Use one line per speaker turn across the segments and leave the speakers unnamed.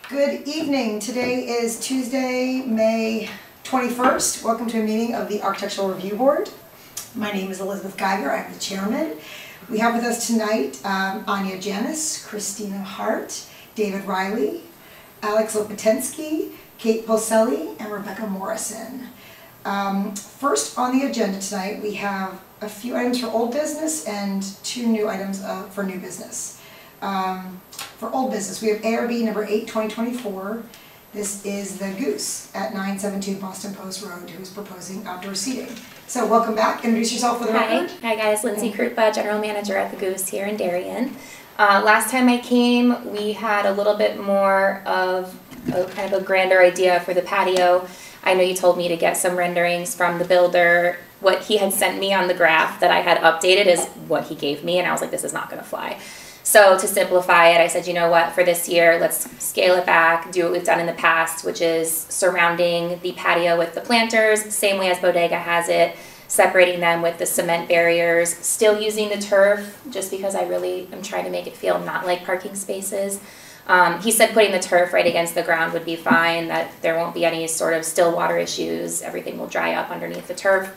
Good evening. Today is Tuesday, May 21st. Welcome to a meeting of the Architectural Review Board. My name is Elizabeth Geiger. I'm the chairman. We have with us tonight Anya Janis, Christina Hart, David Riley, Alex Lopatensky, Kate Polselli, and Rebecca Morrison. First on the agenda tonight, we have a few items for old business and two new items for new business. For old business, we have ARB number 8, 2024. This is the Goose at 972 Boston Post Road, who is proposing outdoor seating. So welcome back. Introduce yourself for the record.
Hi guys, Lindsay Krupa, General Manager at the Goose here in Darien. Last time I came, we had a little bit more of a kind of a grander idea for the patio. I know you told me to get some renderings from the builder. What he had sent me on the graph that I had updated is what he gave me, and I was like, this is not going to fly. So to simplify it, I said, you know what, for this year, let's scale it back, do what we've done in the past, which is surrounding the patio with the planters, same way as Bodega has it, separating them with the cement barriers, still using the turf, just because I really am trying to make it feel not like parking spaces. He said putting the turf right against the ground would be fine, that there won't be any sort of still water issues, everything will dry up underneath the turf.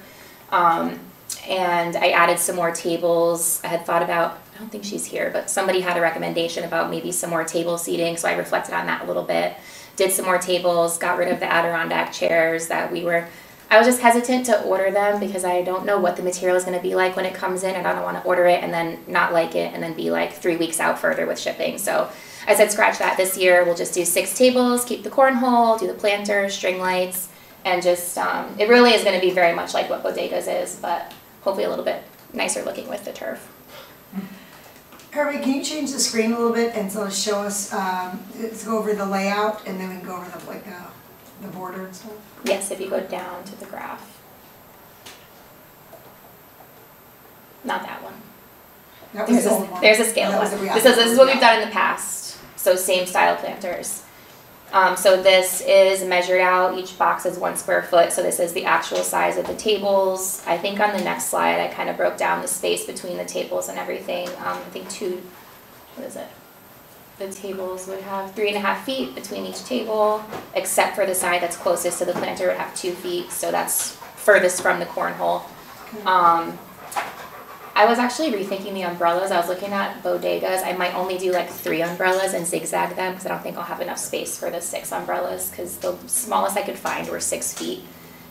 And I added some more tables. I had thought about, I don't think she's here, but somebody had a recommendation about maybe some more table seating, so I reflected on that a little bit. Did some more tables, got rid of the Adirondack chairs that I was just hesitant to order them because I don't know what the material is going to be like when it comes in, and I don't want to order it and then not like it and then be like 3 weeks out further with shipping. So I said scratch that. This year we'll just do 6 tables, keep the cornhole, do the planters, string lights, and just, it really is going to be very much like what Bodega's is, but hopefully a little bit nicer looking with the turf.
Harvey, can you change the screen a little bit and so show us, let's go over the layout and then we can go over the border and stuff?
Yes, if you go down to the graph. Not that one.
That was the old one.
There's a scale one. This is what we've done in the past. So same style planters. So this is measured out, each box is 1 square foot, so this is the actual size of the tables. I think on the next slide I kind of broke down the space between the tables and everything. I think the tables would have 3.5 feet between each table, except for the side that's closest to the planter would have 2 feet, so that's furthest from the cornhole. I was actually rethinking the umbrellas. I was looking at Bodegas. I might only do like 3 umbrellas and zigzag them because I don't think I'll have enough space for the 6 umbrellas because the smallest I could find were 6 feet.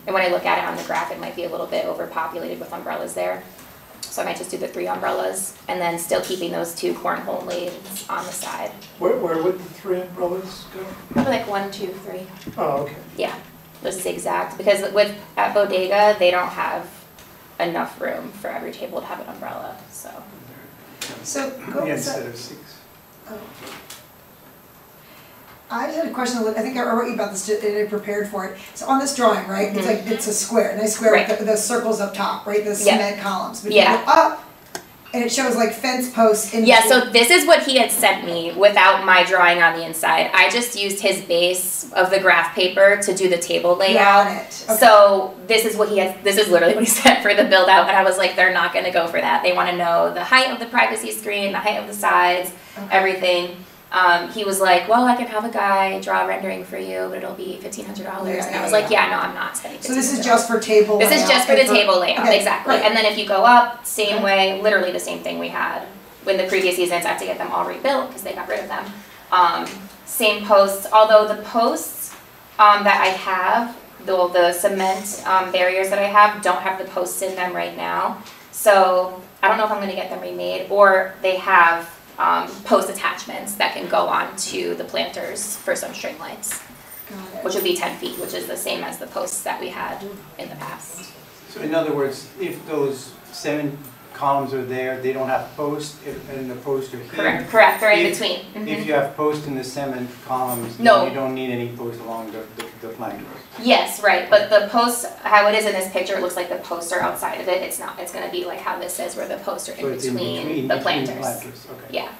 And when I look at it on the graph, it might be a little bit overpopulated with umbrellas there. So I might just do the 3 umbrellas and then still keeping those 2 cornhole lanes on the side.
Where would the 3 umbrellas go?
Probably like 1, 2, 3.
Oh, okay.
Yeah, just zigzagged because at Bodega, they don't have enough room for every table to have an umbrella, so
Go
instead of 6.
Oh. I had a question. I think I wrote you about this and I prepared for it. So on this drawing, right? It's like it's a square, nice square with the circles up top, right? The cement columns. But you go up, and it shows like fence posts.
So this is what he had sent me without my drawing on the inside. I just used his base of the graph paper to do the table layout.
Got it. Okay.
So this is what this is literally what he sent for the build out, and I was like, they're not going to go for that. They want to know the height of the privacy screen, the height of the sides, everything. He was like, well, I can have a guy draw a rendering for you, but it'll be $1,500. And I was like, yeah, no, I'm not spending $1,500.
So this is just for table layout?
This is just for the table layout, exactly.
Right.
And then if you go up, same way, literally the same thing we had in the previous seasons. I have to get them all rebuilt because they got rid of them. Same posts, although the posts that I have, the cement barriers that I have don't have the posts in them right now. So I don't know if I'm going to get them remade, or they have post attachments that can go on to the planters for some string lights, which would be 10 feet, which is the same as the posts that we had in the past.
So in other words, if those 7 columns are there, they don't have posts, and the posts are here.
Correct, they're in between.
If you have posts in the cement columns,
no,
then you don't need any posts along the planters.
Yes, right, but the posts, how it is in this picture, it looks like the posts are outside of it. It's not, it's going to be like how this is, where the posts are in between the planters.
Okay.
Yeah,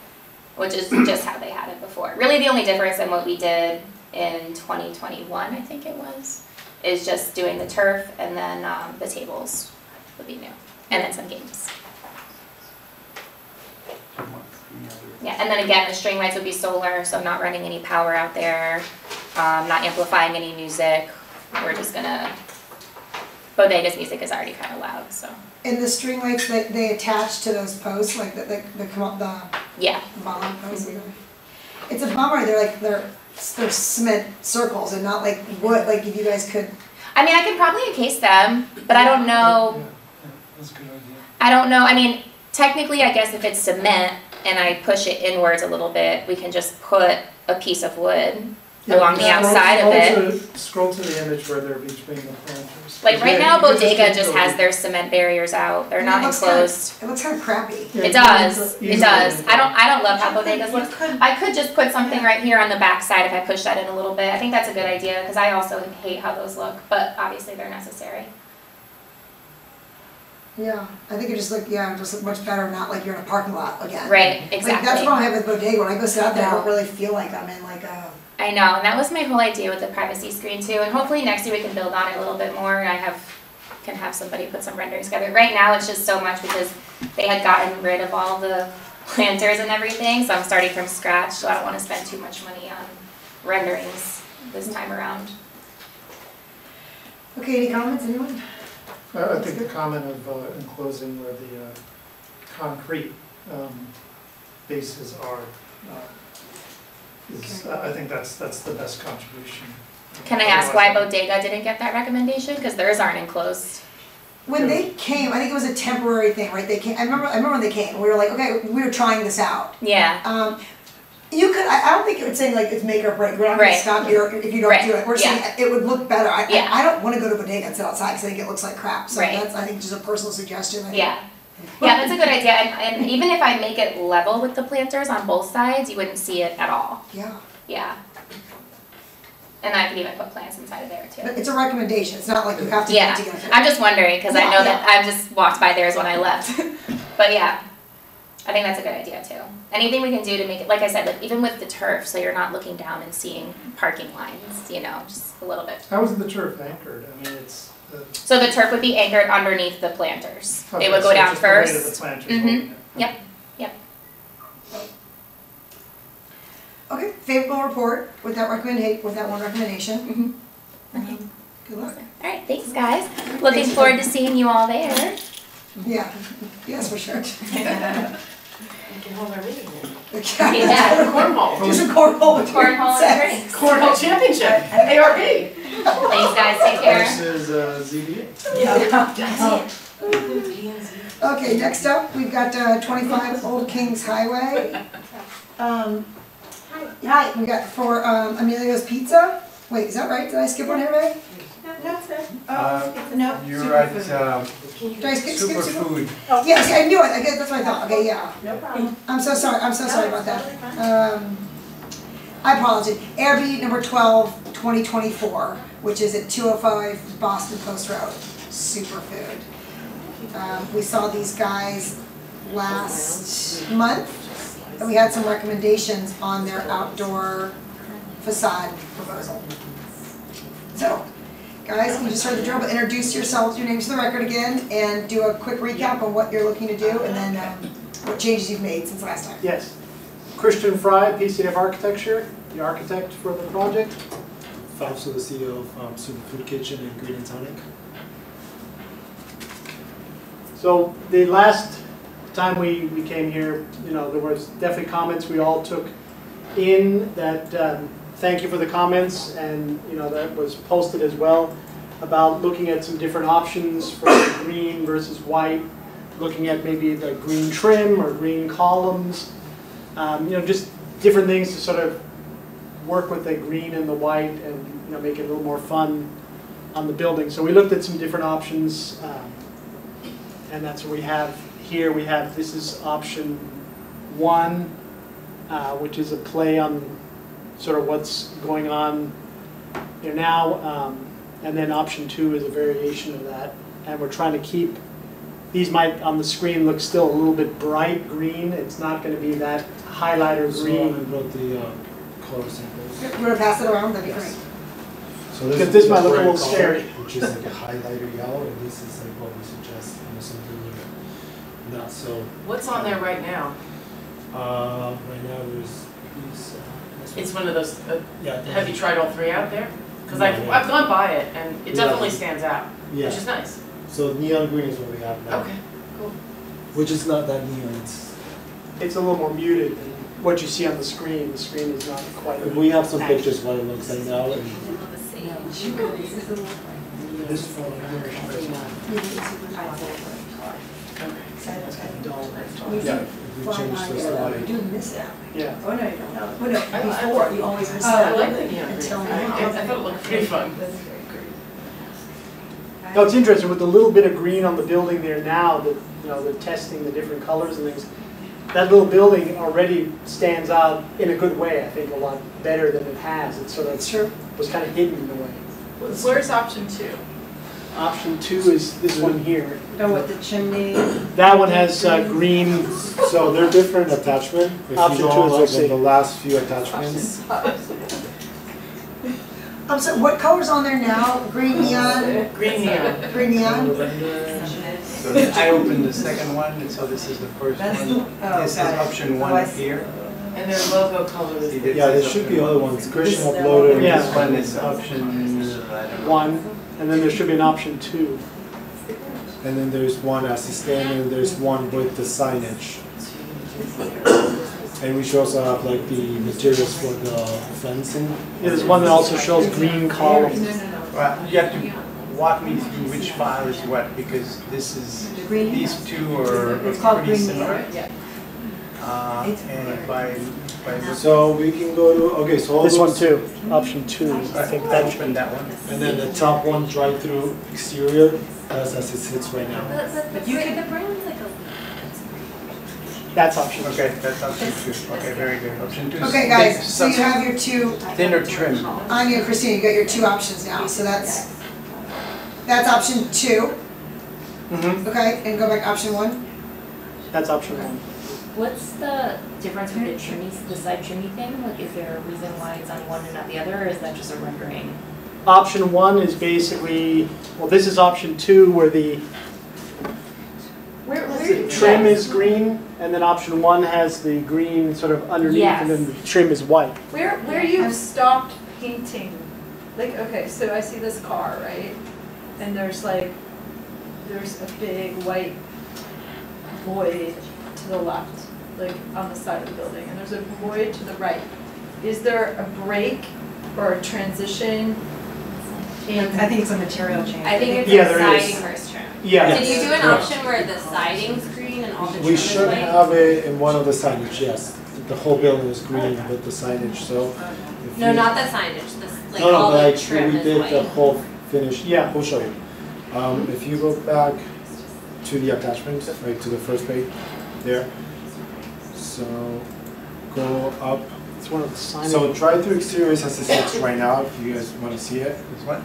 which is just how they had it before. Really the only difference in what we did in 2021, I think it was, is just doing the turf, and then the tables would be new, and then some games.
Any other
Yeah, and then again, the string lights would be solar, so not running any power out there, not amplifying any music. We're just gonna, Bodega's music is already kind of loud, so.
And the string lights that they attach to those posts, like the come up the
Yeah,
bottom posts. It's a bummer. They're cement circles and not like wood. Like if you guys could.
I mean, I could probably encase them, but I don't know,
That's a good idea.
I don't know, I mean, technically, I guess if it's cement and I push it inwards a little bit, we can just put a piece of wood along the outside of it.
Scroll to the image where they're between the planters.
Like right now,
You could
Bodega
keep
just
the-
has their cement barriers out, they're
And
not
it looks
enclosed.
It looks kind of crappy.
Yeah,
It
you
does,
can
it
easily-
does. I don't love how Bodegas look.
could,
I could just put something right here on the back side if I push that in a little bit. I think that's a good idea, because I also hate how those look, but obviously they're necessary.
Yeah, I think it just look much better. Not like you're in a parking lot again.
Right,
Like, that's
exactly.
what I have with Bodega. When I go sit out there, I
No.
don't really feel like I'm in like a.
I know, and that was my whole idea with the privacy screen too, and hopefully next year we can build on it a little bit more, and can have somebody put some renderings together. Right now, it's just so much because they had gotten rid of all the planters and everything, so I'm starting from scratch, so I don't wanna spend too much money on renderings this time around.
Okay, any comments, anyone?
I think the comment of enclosing where the concrete bases are, I think that's the best contribution.
Can I ask why Bodega didn't get that recommendation? Because theirs aren't enclosed.
When they came, I think it was a temporary thing, right? They came. I remember when they came. We were like, okay, we were trying this out.
Yeah,
You could. I don't think it's saying like it's make or break. We're not going
Right.
to stop you if you don't
Right.
do it. We're saying it would look better.
Yeah.
I don't want to go to Bodega and sit outside because I think it looks like crap. So
Right.
that's I think just a personal suggestion. I think.
yeah. Yeah, that's a good idea, and even if I make it level with the planters on both sides, you wouldn't see it at all.
Yeah.
Yeah. And I could even put plants inside of there too.
But it's a recommendation. It's not like you have to
Yeah,
get together.
I'm just wondering, because I
Yeah,
know that I just walked by theirs when I left. But yeah, I think that's a good idea too. Anything we can do to make it, like I said, like even with the turf, so you're not looking down and seeing parking lines, you know, just a little bit.
How is the turf anchored? I mean, it's.
So the turf would be anchored underneath the planters. They
Okay,
would go
so
down
just the weight of
first.
the planters
Mhm.
holding it.
Yep.
Okay, favorable report with that one recommendation.
Okay.
Good luck.
All right, thanks guys. Looking forward to seeing you all there.
Yeah. Yes, for sure.
we can hold our meeting then.
Yeah.
Cornhole.
Do some cornhole. with your
Cornhole
sex.
and drinks.
Cornhole championship, ARB.
Thanks guys, take care.
Versus ZBA.
Yeah, that's it.
Okay, next up, we've got 25 Old Kings Highway. Hi, we got for Emilio's Pizza. Wait, is that right? Did I skip one here, Meg?
That's it.
No?
You're at
Did I skip?
Superfood.
Yes, I knew it. I guess that's what I thought. Okay, yeah.
No problem.
I'm so sorry about that. I apologize. ARB number 12, 2024, which is at 205 Boston Post Road, Superfood. We saw these guys last month, and we had some recommendations on their outdoor facade proposal. So, guys, you just heard the drill, but introduce yourselves, your names to the record again, and do a quick recap on what you're looking to do, and then what changes you've made since last time.
Yes. Christian Fry, PCF Architecture, the architect for the project.
Fausto, the CEO of Superfood Kitchen and Green and Tonic.
So the last time we came here, you know, there was definitely comments we all took in that, thank you for the comments, and, you know, that was posted as well about looking at some different options for green versus white, looking at maybe the green trim or green columns, you know, just different things to sort of work with the green and the white and, you know, make it a little more fun on the building. So we looked at some different options, and that's what we have here. We have, this is option 1, which is a play on sort of what's going on here now, and then option 2 is a variation of that. And we're trying to keep, these might on the screen look still a little bit bright green. It's not going to be that highlighter
So I
green.
brought the color samples.
You want to pass it around? That'd be great.
So
Because
is
this
the
might look a
bright
little
color,
scary.
Which is like a highlighter yellow, and this is like what we suggest, you know, something not so.
What's on there right now?
Right now there's these,
It's one of those,
yeah.
have you tried all three out there? Because
No,
I've
yeah.
gone by it and it
Yeah.
definitely stands out,
Yeah,
which is nice.
so neon green is what we have now.
Okay, cool.
Which is not that neon,
It's a little more muted than what you see on the screen. The screen is not quite.
we have some pictures what it looks like now, and
This phone here shows
yeah, if we change the slide.
You miss it.
Yeah.
Oh, no, you don't. Oh, no, before, you always miss
Oh, I
that.
like the neon green.
Until
I
now.
thought it looked pretty fun.
No, it's interesting with the little bit of green on the building there now that, you know, they're testing the different colors and things. That little building already stands out in a good way, I think, a lot better than it has. It sort
That's
of
true.
was kind of hidden in a way.
Where's option 2?
Option 2 is this one here.
Oh, with the chimney.
That one has green.
So they're different attachment. If
Option
you
two
go
is
like
let's
in
see.
the last few attachments,
So what color's on there now? Green neon,
Green neon.
green neon?
So I opened the second one, and so this is the first
That's
one.
the- oh,
This is
got it.
option
Oh, I
one
see.
here.
And their logo color is
See,
the.
yeah, there should be other ones. Christian
This-
uploaded.
Yeah.
This one is option, I don't know.
1, and then there should be an option 2.
And then there's one as a standard, and there's one with the signage. And we should also have like the materials for the fencing.
Yeah, there's one that also shows green columns.
Well, you have to walk me through which file is what, because this is, these two are
It's called
pretty
green
similar.
neon. Yeah.
And if I look,
So we can go to, okay, so all
This one
those-
too, option 2. I think
I
that
opened that one.
And then the top one, drive-through exterior, that's as it sits right now.
But you can,
that's option 2.
Okay, that's option two. Okay, very good. Option two is
Okay, guys, so you have your two,
thinner trim.
Anya, Christine, you got your two options now, so that's option 2,
Mm-hmm.
okay, and go back to option 1.
That's option 1.
What's the difference with the chimney, the side chimney thing? Like, is there a reason why it's on one and not the other, or is that just a rendering?
Option 1 is basically, well, this is option 2 where the trim is green, and then option 1 has the green sort of underneath, and then the trim is white.
where you've stopped painting, like, okay, so I see this car, right? And there's a big white void to the left, like on the side of the building, and there's a void to the right. Is there a break or a transition in?
I think it's a material change.
I think it's
Yeah,
the
there is.
siding versus trim.
Yeah.
Did you do an
Correct.
option where the siding's green and all the trim
We
is
should
white?
have it in one of the signage, yes. The whole building is green with the signage, so. if
No,
you-
not the signage, this, like,
No, no,
all
but
the
like,
trim
we
is
did the
white.
whole finish.
Yeah.
We'll show you. If you go back to the attachment, right to the first page, there. So, go up.
It's one of the signage.
So drive-through exterior is as it sits right now, if you guys want to see it.
This one?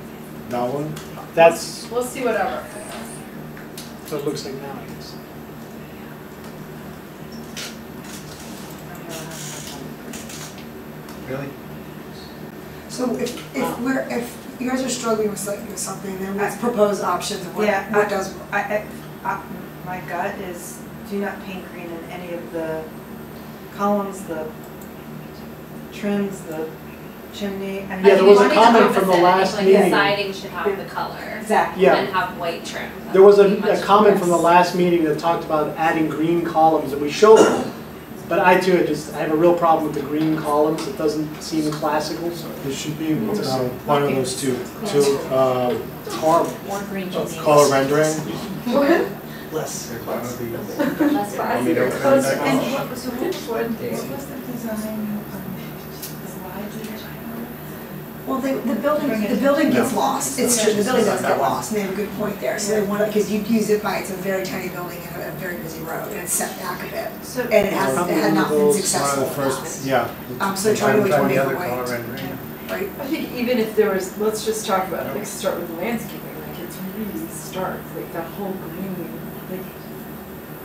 That one.
That's
We'll see whatever.
what it looks like now, I guess.
Really?
So if you guys are struggling with something, then let's propose options of what does.
My gut is do not paint green in any of the columns, the trims, the chimney. And
Yeah, there was a
I think
comment
it's
from the
opposite. I
last
think, like,
meeting.
the siding should have the color.
Exactly.
Yeah.
And have white trim.
There was
That would be
a
much
comment from the
less-
last meeting that talked about adding green columns, and we showed them. But I too, I have a real problem with the green columns. It doesn't seem classical.
It should be one of those two.
It's horrible.
More green chimneys.
Color rendering.
Less.
There's one of these.
Less
Want me
fast.
to open that?
So which one, Dave? What was the design?
Well, the building gets lost, it's true, the building does get lost, and they have a good point there, so they want to, because you'd use it by, it's a very tiny building and a very busy road, and it's set back a bit,
So
and it had not been
One
successful
of the
in
first,
that.
yeah.
So they're trying to always
Find
make
the
a
other
way,
color rendering.
right?
I think even if there was, let's just talk about, like, start with the landscaping, like, it's really stark, like, that whole green, like,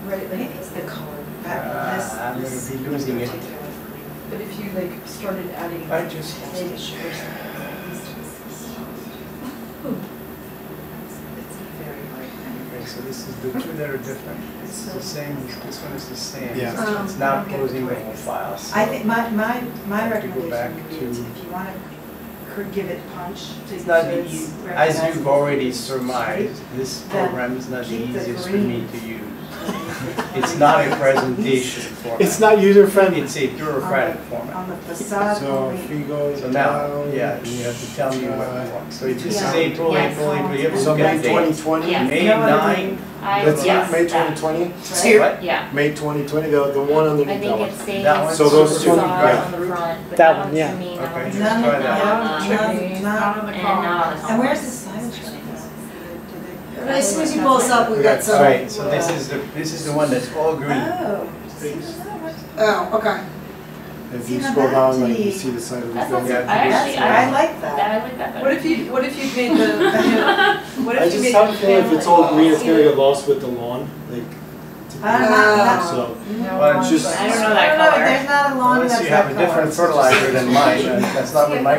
right, like,
It's the color.
I'm gonna be losing it.
but if you, like, started adding
I just,
beige or something.
It's very bright.
okay, so this is the two that are different. It's the same, this one is the same.
Yeah.
It's not closing the whole file. so-
I think my
Have to go back
recommendation would be
to-
if you want to give it punch to
It's not
so
the,
it's
as you've
recognizable.
already surmised, this
Then
program is not the
keep the
easiest for
green.
me to use. It's not a presentation format.
It's not user-friendly.
It's a bureaucratic format.
On the facade
So
only.
if we go
So now,
down.
yeah, you have to tell me what you want. So this is
Yeah.
April,
Yes.
April, you have to
So
look
May
at the date.
2020?
Yeah.
May
No other
9,
I,
Let's
yes,
May
that.
2020?
So you're,
what?
Yeah.
May 2020, the one
I
underneath that
think
one.
it's saying
That one?
So those two,
facade
yeah.
on the front, but
That
that
one,
one's
yeah.
to me,
Okay,
that one's
just
None,
try that.
none,
Not on the
none.
car.
and not on the
And where's the
columns.
signage?
as soon as you pull this up, we got
All
some.
right, so this is the one that's all green.
Oh.
Oh, okay.
If
See,
you
now
scroll down,
that
like,
to
you
me-
see the side of the
That's not,
building.
Yeah.
I actually,
I like that.
I like that better.
What if you made the, what
I
if you
just
made
have a
the
feeling if it's all green, it's gonna
family?
get lost with the lawn, like.
Not-
So,
Well,
it's just.
I don't know
I
that
don't know,
color.
there's not a lawn
Unless
that's
you
that
have a
color.
different fertilizer than mine, and that's not what my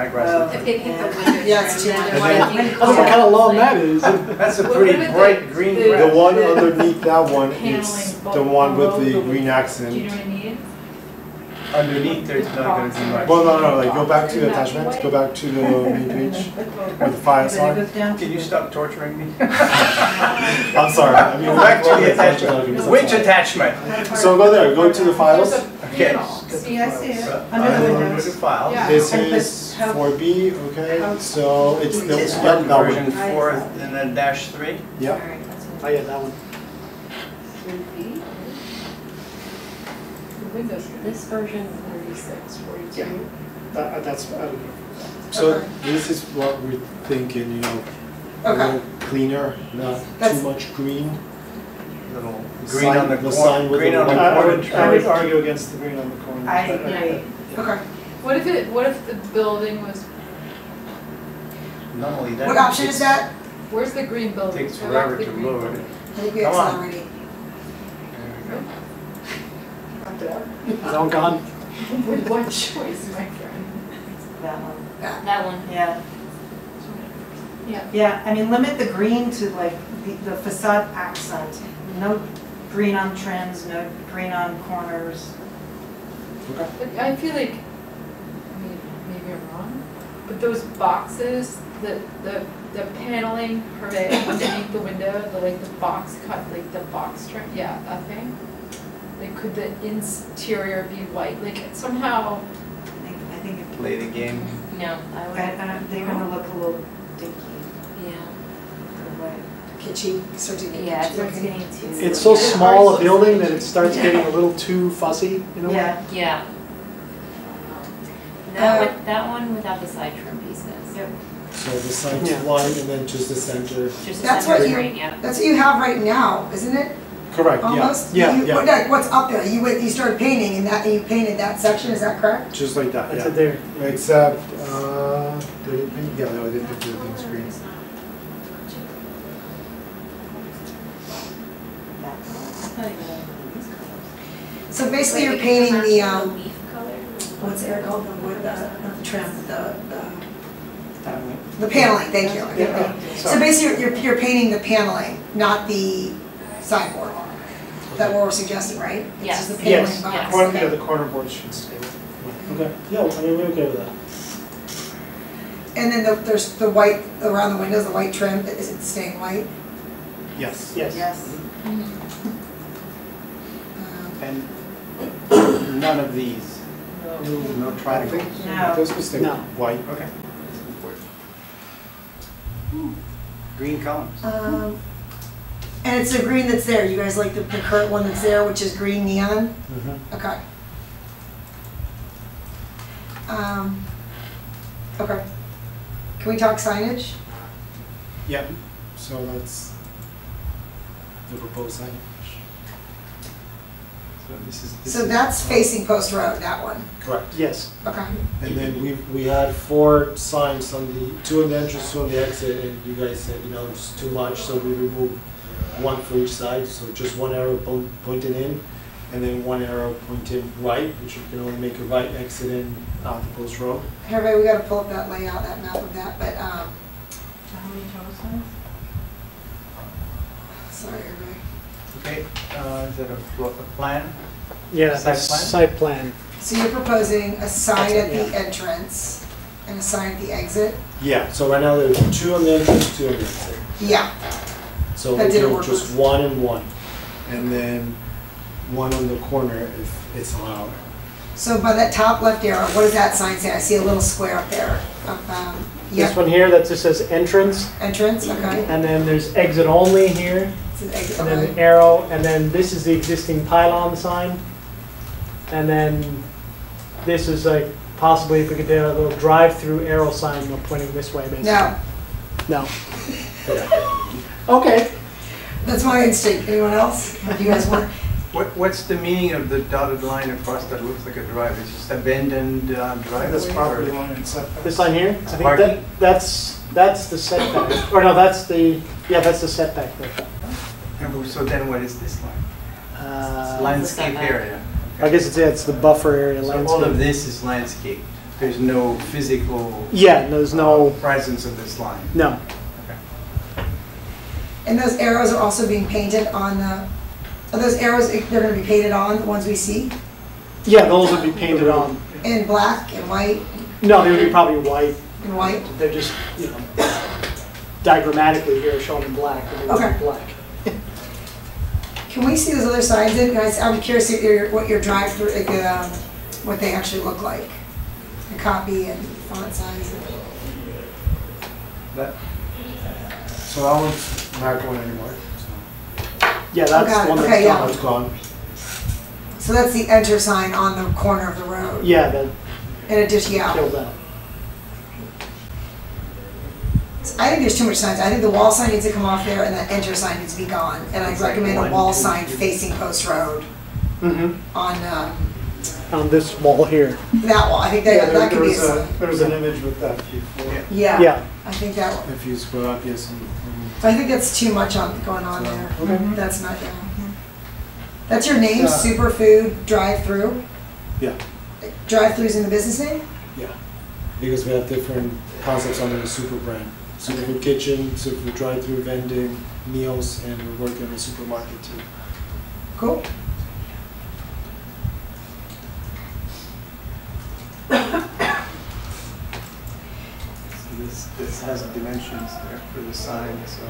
grass
If
is.
they paint the windows.
Yeah, it's too
red,
much.
then
And
why
then-
do you-
I don't know what kind of lawn that is.
That's a
What
pretty
about
bright green
the-
The
grass.
one underneath that one, it's
Paneling
the one with
below
the
the
green
Do you know
accent.
what I mean?
Underneath, there's not gonna be much.
Well, no, like, go back to the attachments, go back to the main page, where the files
Then it
are.
goes down to
Can you
the-
stop torturing me?
I'm sorry, I mean.
Go back to the
I'm
attachment.
sorry.
Which attachment?
So go there, go to the files.
There's a
Okay.
panel.
See, I see it,
So,
under the
I don't
windows.
Go to file.
Yeah.
This
And
is
how-
4B, okay, so it's the,
This
yep,
Yep,
that
version
one.
4 and then -3.
Yep,
Alright, that's
Oh, yeah, that one.
The windows.
This version,
36, 42.
That's, I don't know.
so
Okay.
this is what we're thinking, you know, a
Okay.
little cleaner, not
That's-
too much green.
Little
Sign-
green on the
the
corner,
sign with
green
the
on the
white-
corner.
I would argue against the green on the corner.
I
but-
agree.
Okay.
What if the building was,
Not only that.
What option is that?
where's the green
It
building?
takes
Go back
forever
the
to
green
load.
building.
I think we have
Come on.
some already.
There we go.
Up there.
Is that one gone?
What choice, my friend?
That one,
that one.
yeah.
Yeah.
Yeah, I mean, limit the green to like the facade accent. No green on trims, no green on corners.
But I feel like, maybe I'm wrong, but those boxes, the paneling underneath the window, the box cut, like the box trim, yeah, that thing. Like, could the interior be white? Like, somehow,
I think it-
Play the game.
No, I would,
they're gonna look a little dinky.
yeah.
the way.
Kitschy, starts to get
Yeah, it
kitschy
starts
looking.
getting too.
It's so small a building that it starts getting a little too fussy, you know?
Yeah,
Yeah. That one without the side trim pieces.
Yep.
So the side's
Yeah.
white and then just the center.
Just
That's
the center
what you-
green, yeah.
That's what you have right now, isn't it?
Correct, yeah.
Almost?
Yeah,
You-
yeah,
like, what's up there? You started painting and you painted that section, is that correct?
just like that,
That's
yeah.
it there.
Except, they didn't paint, yeah, no, they didn't do the things green.
So basically you're painting the,
Leaf color?
what's it called, the wood, not the trim, the
That
paneling, thank you.
Yeah.
So basically you're painting the paneling, not the sideboard. That what we're suggesting, right? It's just the paneling
Yes,
box.
corner,
Okay.
yeah, the corner boards should stay. Okay, yeah, I mean, we're okay with that.
And then there's the white, around the windows, the white trim, is it staying white?
Yes.
Yes.
yes.
Um,
And none of these, no
I think
triangles.
No.
those will stay
No.
white.
Okay. Green columns.
And it's the green that's there, you guys like the current one that's there, which is green neon?
Mhm.
Okay. Okay. Can we talk signage?
Yeah, so that's the proposed signage.
So this is.
So that's facing Post Road, that one,
Correct.
Yes.
okay.
And then we had 4 signs on the, 2 on the entrance, 2 on the exit, and you guys said, you know, it's too much, so we removed 1 for each side, so just 1 arrow pointing in, and then 1 arrow pointing right, which you can only make a right exit in out the Post Road.
Everybody, we gotta pull up that layout, that map of that, but,
So how many total signs?
Sorry, everybody.
Okay, is that a plan?
Yeah,
Site
that's
plan?
site plan.
So you're proposing a sign at the
Yeah.
entrance and a sign at the exit?
Yeah, so right now there's 2 on the entrance, 2 on the exit.
Yeah,
So
That
we
didn't
do
work
just
with-
1 and 1. And then 1 on the corner if it's allowed.
so by that top left arrow, what does that sign say? I see a little square up there.
This
Yep,
one here, that just says entrance,
entrance, okay.
and then there's exit only here,
It's an exit,
and then
okay.
the arrow, and then this is the existing pylon sign. And then this is like possibly if we could do a little drive-through arrow sign, you know, pointing this way basically.
No,
No. Okay.
that's my instinct. Anyone else? Do you guys want?
What's the meaning of the dotted line across that looks like a drive? It's just abandoned driveway?
That's property
or-
line and setback.
This line here, I think
Parking?
that's the setback. Or no, that's the setback there.
And so then what is this line?
Uh,
Landscape
setback.
area.
I guess it's the buffer area
So all of
landscape.
this is landscape. There's no physical
Yeah, there's no,
presence of this line.
no.
And those arrows are also being painted on the, are those arrows, they're gonna be painted on, the ones we see,
Yeah, those would be painted on.
in black and white
No, they would be probably white.
and white?
They're just, you know, diagrammatically here shown in black, but they would
Okay.
be black.
Can we see those other signs in, guys? I'm curious if what your drive-through, what they actually look like. The copy and font size.
That,
So that one's not going anymore. So
Yeah, that's
Okay,
the one
okay,
that's
yeah.
gone.
it's gone.
So that's the enter sign on the corner of the road.
Yeah, that
In addition, yeah.
killed that.
I think there's too much signs. I think the wall sign needs to come off there and the enter sign needs to be gone. And I'd
It's like
recommend a
1,
wall
2,
sign
3.
facing Post Road
Mm-hmm.
on
On this wall here.
that wall. I think that, that could be a sign.
There was an image with that before.
Yeah.
Yeah,
Yeah.
I think that one.
If you scroll up, yes.
I think that's too much going on
So,
there.
okay.
That's not, yeah. That's your name,
Yeah.
Superfood Drive-Through?
Yeah.
Drive-throughs in the business name?
Yeah. Because we have different concepts under the super brand. Superfood kitchen, superfood drive-through vending, meals, and we're working on a supermarket too.
Cool.
So this has dimensions there for the sign, so,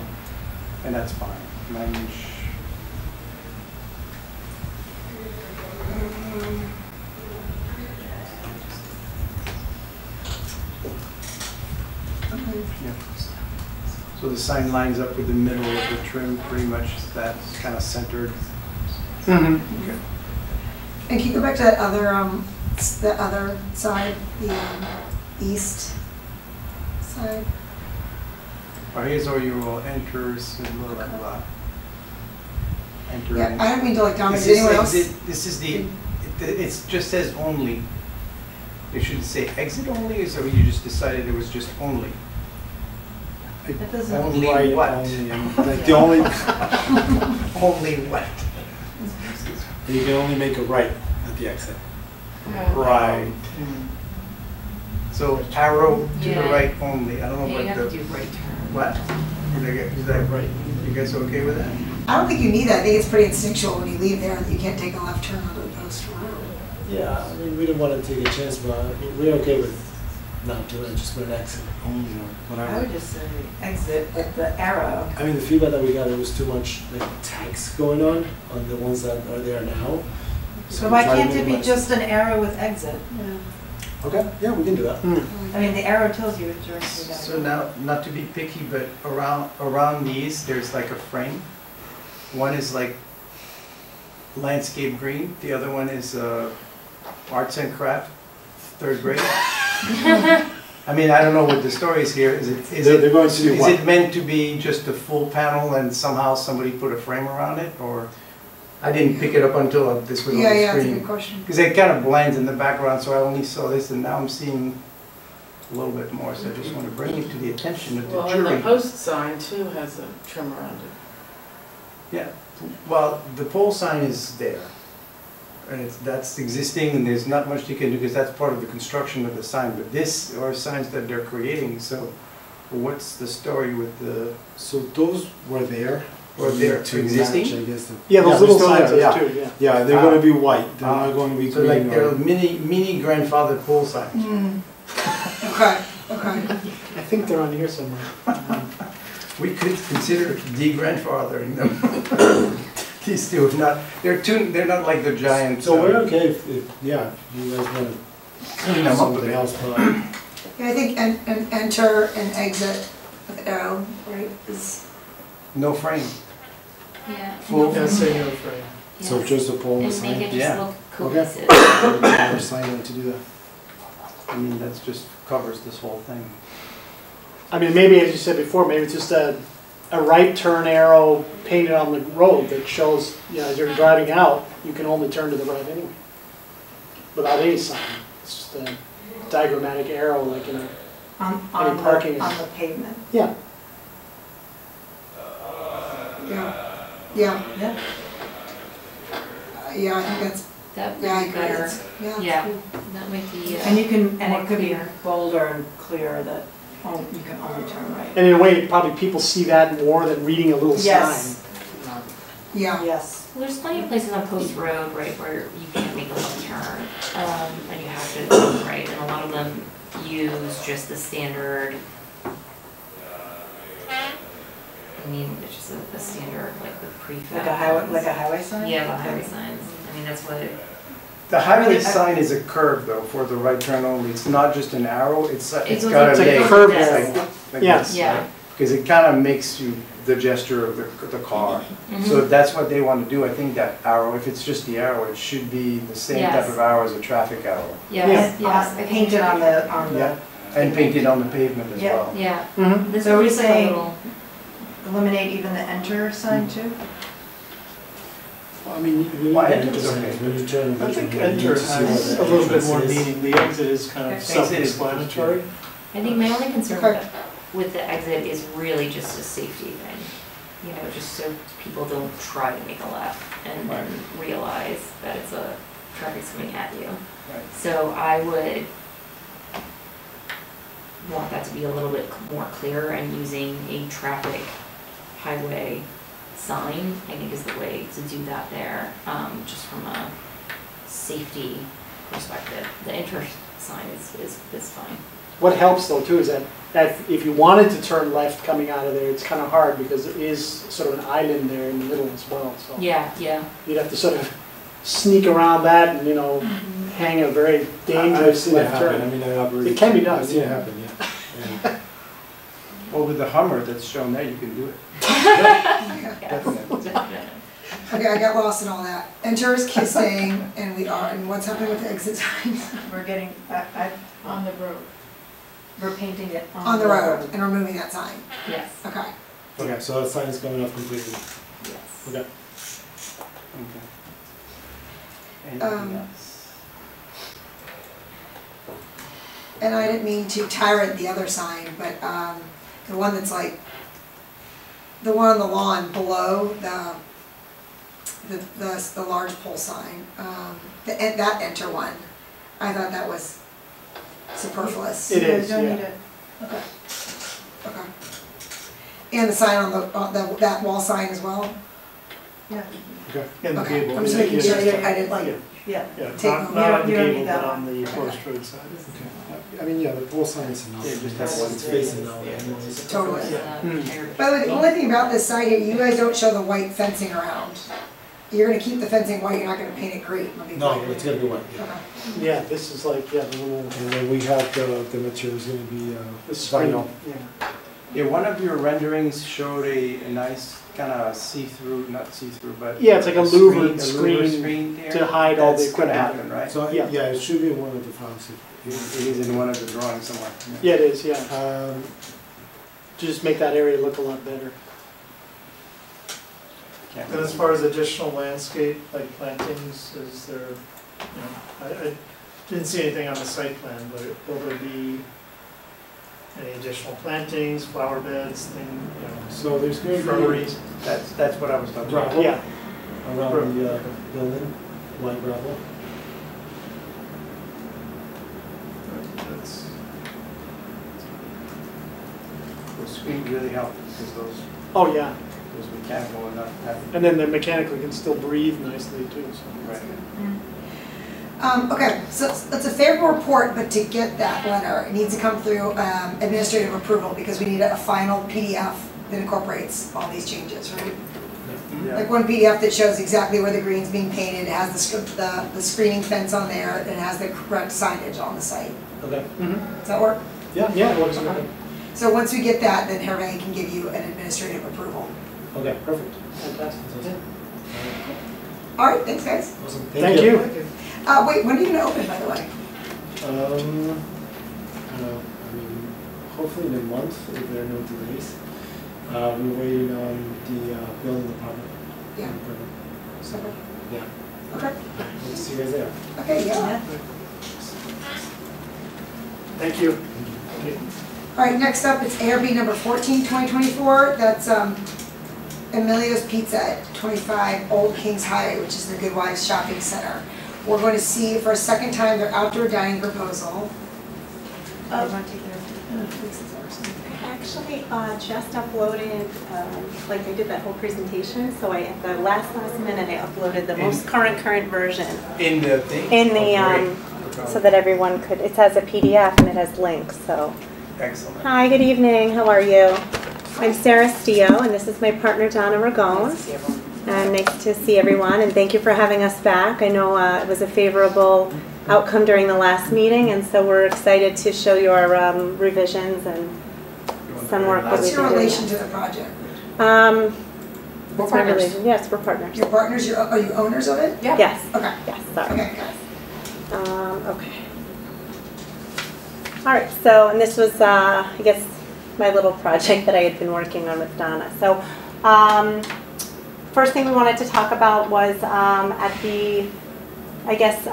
and that's fine. 9-inch. Yeah. So the sign lines up with the middle of the trim, pretty much that's kind of centered.
Mm-hmm.
Okay.
And can you go back to that the other side, the east side?
Or here's where you will enter, blah, blah, blah. Enter.
Yeah, I don't mean to like dominate,
This is
anyone else?
This is the, it just says only. It should say exit only, or so you just decided it was just only?
That doesn't,
Only
Right,
what?
only, and, like the only,
Only what?
you can only make a right at the exit.
Right. So arrow to the
Yeah.
right only, I don't know
You
what
have
the,
to do right turn.
what? Is that right? You guys okay with that?
I don't think you need that. I think it's pretty instinctual when you leave there that you can't take a left turn onto the Post Road.
Yeah, I mean, we didn't want to take a chance, but we're okay with not doing it, just put an exit only or
I
whatever.
would just say exit with the arrow.
I mean, the feedback that we got, there was too much like text going on the ones that are there now.
So
we
why
tried to
can't it be
minimize-
just an arrow with exit?
Okay, yeah, we can do that.
I mean, the arrow tells you which direction you gotta
So
go.
now, not to be picky, but around these, there's like a frame. One is like landscape green, the other one is arts and craft, 3rd grade. I mean, I don't know what the story is here.
They're going to do
Is
what?
it meant to be just a full panel and somehow somebody put a frame around it, or? I didn't pick it up until this was on
Yeah,
the
yeah, that's a
screen.
good question.
Because it kind of blends in the background, so I only saw this, and now I'm seeing a little bit more, so I just want to bring it to the attention of the
Well, and the
jury.
post sign too has a trim around it.
Yeah, well, the pole sign is there, and that's existing, and there's not much you can do, because that's part of the construction of the sign, but this are signs that they're creating, so what's the story with the,
So those were there,
Or they're
to
existing?
match, I guess.
Yeah, those
they're
little
still
signs
there,
are
yeah.
too, yeah.
Yeah, they're gonna be white, they're not going to be
So like
green
they're
or.
mini grandfather pole signs.
Okay, okay.
I think they're on here somewhere.
We could consider de-grandfathering them. These two, not, they're not like the giant.
So we're okay if, yeah, if you guys wanna
Clean them up a
something
bit.
else, but
Yeah, I think and enter and exit with arrow, right, is,
No frame.
Yeah.
Full-
Yeah, say no frame.
so just a pole and a
And
sign.
make it
Yeah.
just look
Okay.
cohesive.
Or sign them to do that.
I mean, that's just covers this whole thing.
I mean, maybe, as you said before, maybe it's just a right turn arrow painted on the road that shows, you know, as you're driving out, you can only turn to the right anyway. Without any sign. It's just a diagrammatic arrow like in a,
On
parking.
on the pavement.
yeah.
yeah, yeah.
Yeah.
Yeah, I think that's,
That
yeah, I
would be
agree.
better.
It's- Yeah.
Yeah, that might be,
And you can, and
more
it could be
clear.
bolder and clearer that you can only turn right.
And in a way, probably people see that more than reading a little
Yes.
sign.
Yeah,
Yes.
Well, there's plenty of places on Post Road, right, where you can't make a left turn, and you have to turn right, and a lot of them use just the standard. I mean, it's just a standard, like the prefab.
Like a highway sign?
Yeah, the highway signs, I mean, that's what,
The highway
Really,
sign is a curve though for the right turn only. It's not just an arrow, it's
It
got
goes
a
It's like a
leg.
curve
Yes.
arrow.
Like
Yeah.
this,
Yeah.
right? Because it kind of makes you the gesture of the car. So
Mhm.
if that's what they want to do, I think that arrow, if it's just the arrow, it should be the same type
Yes.
of arrow as a traffic arrow.
yes, yes. I think
Painted on the,
Yeah, and painted on the pavement as
Yeah.
well.
Yeah,
Mhm.
this
So are we
looks like a
saying-
little,
eliminate even the enter sign too?
Well, I mean, you
Why
need
enter
to
is
sign
okay.
when you turn.
I think
you need
enter
to see what
has
the
a little bit
entrance
more
is.
meaning, the exit is kind of
Exit is-
self-explanatory.
I think my only concern
Okay.
with the exit is really just a safety thing. You know, just so people don't try to make a left and then realize that it's traffic's coming at you.
Right.
So I would want that to be a little bit more clear, and using a traffic highway sign, I think is the way to do that there, just from a safety perspective. The enter sign is fine.
What helps though too is that if you wanted to turn left coming out of there, it's kind of hard because there is sort of an island there in the middle as well, so.
Yeah, yeah.
You'd have to sort of sneak around that and, you know, hang a very
I've
dangerous
seen it
left
happen, I
turn.
mean, I operate.
It can be done.
I've seen it happen, yeah. Yeah.
Well, with the Hummer that's shown there, you can do it. Definitely.
okay, I got lost in all that. Enter is kissing, and we are, and what's happening with the exit signs?
We're getting,
On the road.
we're painting it
On the road, and removing that sign.
Yes,
Okay.
Okay, so that sign is coming up completely.
yes.
Okay.
Okay. Anything else?
And I didn't mean to tyrant the other sign, but the one that's like, the one on the lawn below the large pole sign, that enter one, I thought that was superfluous.
It is,
Don't
yeah.
need it.
Okay. Okay. And the sign on that wall sign as well?
Yeah.
In the
Okay,
gable.
I'm just
yeah,
making
yeah,
sure
yeah.
that I didn't like,
Yeah.
Yeah,
Take
not
them.
not on the
You don't need
gable,
that
but on
one.
the post road side.
Okay. I mean, yeah, the pole sign is enough.
Yeah, just have one.
It's facing that way
Yeah.
anyways.
Totally.
Hmm.
By the way, the only thing about this side here, you guys don't show the white fencing around. You're gonna keep the fencing white, you're not gonna paint it green. Let me
No,
clear.
it's gonna be white, yeah.
Okay.
Yeah, this is like, yeah, the little,
And then we have the material's gonna be
the screen,
vinyl.
yeah.
Yeah, one of your renderings showed a nice kind of see-through, not see-through, but.
Yeah, it's like a louvered
screen
screen
there.
to hide all the
That's gonna
equipment.
happen, right?
So,
Yeah.
yeah, it should be in one of the files.
It is in one of the drawings somewhere.
Yeah, it is, yeah.
Um,
To just make that area look a lot better.
Can't
And as far as additional landscape, like plantings, is there, you know, I didn't see anything on the site plan, but will there be any additional plantings, flower beds, thing, you know,
so there's gonna be
shrubberies?
That's what I was talking about.
gravel
Yeah,
around the building, white gravel.
That's,
The screen really helped because those
oh, yeah.
There's mechanical and not have.
And then the mechanically can still breathe nicely too, so.
Right.
Okay, so that's a favorable report, but to get that letter, it needs to come through administrative approval because we need a final PDF that incorporates all these changes, right?
Yeah.
Like one PDF that shows exactly where the green's being painted, it has the screening fence on there, and it has the correct signage on the site.
Okay.
Does that work?
Yeah, it works. Okay.
So once we get that, then Hervé can give you an administrative approval.
Okay, perfect.
Fantastic.
All right, thanks guys.
Awesome.
Thank you.
Wait, when are you gonna open, by the way?
I don't know. I mean, hopefully in a month if there are no delays. We're waiting on the building department.
Yeah.
So,
Okay.
yeah.
Okay.
We'll see you guys there.
Okay, yeah.
Thank you.
All right, next up, it's ARB number 14, 2024. That's Emilio's Pizza at 25 Old Kings Highway, which is the Good Wives Shopping Center. We're going to see for a second time their outdoor dining proposal.
Actually, just uploaded, like I did that whole presentation, so at the last minute, I uploaded the most current version
In the thing?
in the,
Oh, great.
so that everyone could, it has a PDF and it has links, so.
Excellent.
Hi, good evening, how are you? I'm Sarah Stio, and this is my partner Donna Ragone. And nice to see everyone, and thank you for having us back. I know it was a favorable outcome during the last meeting, and so we're excited to show you our revisions and some work that
What's
we've
your
been doing.
relation to the project?
What's my
partners.
relation? Yes, we're partners.
Your partners, are you owners of it?
Yes,
Okay,
yes, sorry.
okay, guys.
Okay. All right, so, and this was, I guess, my little project that I had been working on with Donna. So, first thing we wanted to talk about was at the, I guess,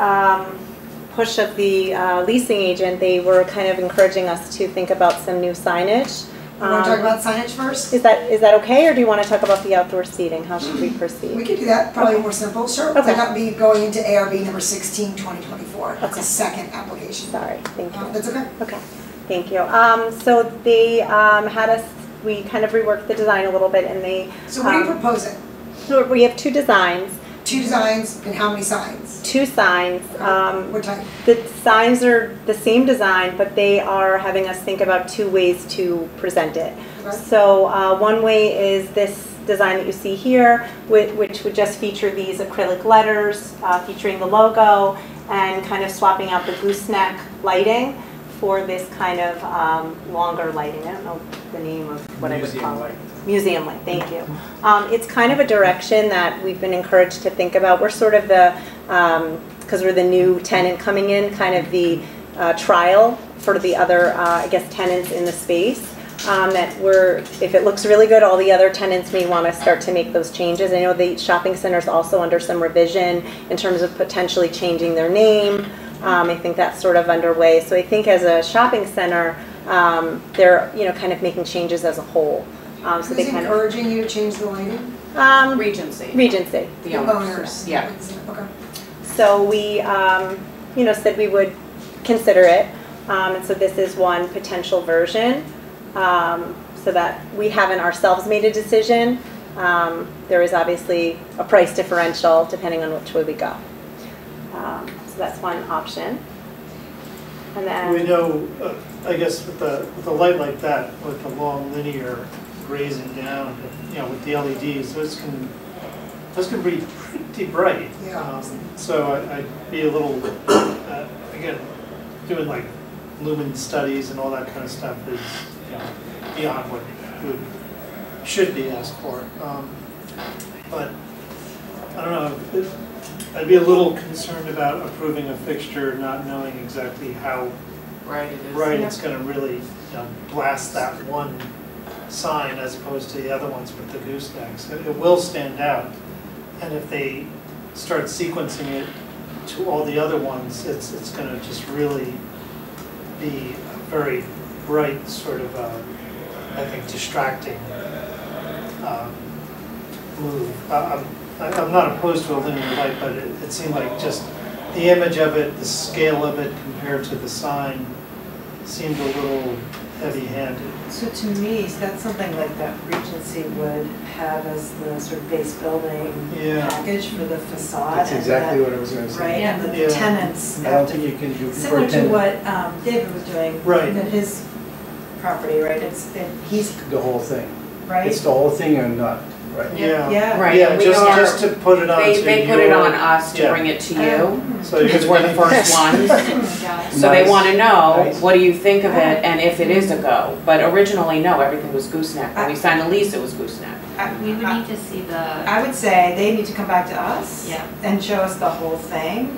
push of the leasing agent, they were kind of encouraging us to think about some new signage.
You want to talk about signage first?
Is that okay, or do you want to talk about the outdoor seating? How should we proceed?
We could do that, probably more simple, sure.
Okay.
That would be going into ARB number 16, 2024. That's
Okay.
a second application.
Sorry, thank you.
That's okay.
Okay, thank you. So they had us, we kind of reworked the design a little bit, and they.
So what are you proposing?
So we have two designs.
Two designs and how many signs?
Two signs.
What type?
The signs are the same design, but they are having us think about two ways to present it.
Okay.
So one way is this design that you see here, which would just feature these acrylic letters featuring the logo and kind of swapping out the gooseneck lighting for this kind of longer lighting. I don't know the name of what I would call it. Museum light, thank you. It's kind of a direction that we've been encouraged to think about. We're sort of the, because we're the new tenant coming in, kind of the trial for the other, I guess, tenants in the space. That we're, if it looks really good, all the other tenants may want to start to make those changes. I know the shopping center is also under some revision in terms of potentially changing their name. I think that's sort of underway. So I think as a shopping center, they're kind of making changes as a whole. So
Who's
they kind
encouraging you to change the lighting?
of
Regency.
Regency.
The
Owners.
Yeah.
Okay.
So we, said we would consider it. And so this is one potential version, so that we haven't ourselves made a decision. There is obviously a price differential depending on which way we go. So that's one option. And then
We know, I guess with the light like that, with the long linear grazing down, with the LEDs, those can be pretty bright.
Yeah.
So I'd be a little, again, doing like lumen studies and all that kind of stuff is beyond what should be asked for. But I don't know, I'd be a little concerned about approving a fixture not knowing exactly how
Right, it is.
bright it's going to really blast that one sign as opposed to the other ones with the goosenecks. It will stand out, and if they start sequencing it to all the other ones, it's going to just really be a very bright sort of, I think, distracting move. I'm not opposed to a linear light, but it seemed like just the image of it, the scale of it compared to the sign, seemed a little heavy-handed.
So to me, that's something like that Regency would have as the sort of base building
Yeah.
package for the facade.
That's
and
exactly
that-
what I was gonna say.
Right, and the
Yeah.
tenants
I don't
have
think
to,
you can do. for
similar
a
to
tenant,
what David was doing.
Right.
At his property, right, he's,
The whole thing.
right?
It's the whole thing or not, right?
Yeah.
Yeah.
Right,
Yeah,
we
just,
are-
just to put it on to
They put it
your-
on us to
yeah.
bring it to you,
So you're
because we're the
gonna-
first ones. So they
Nice.
wanna know,
Nice.
what do you think of it, and if it is a go? But originally, no, everything was gooseneck. When we signed the lease, it was gooseneck.
We would need to see the,
I would say they need to come back to us.
Yeah.
And show us the whole thing.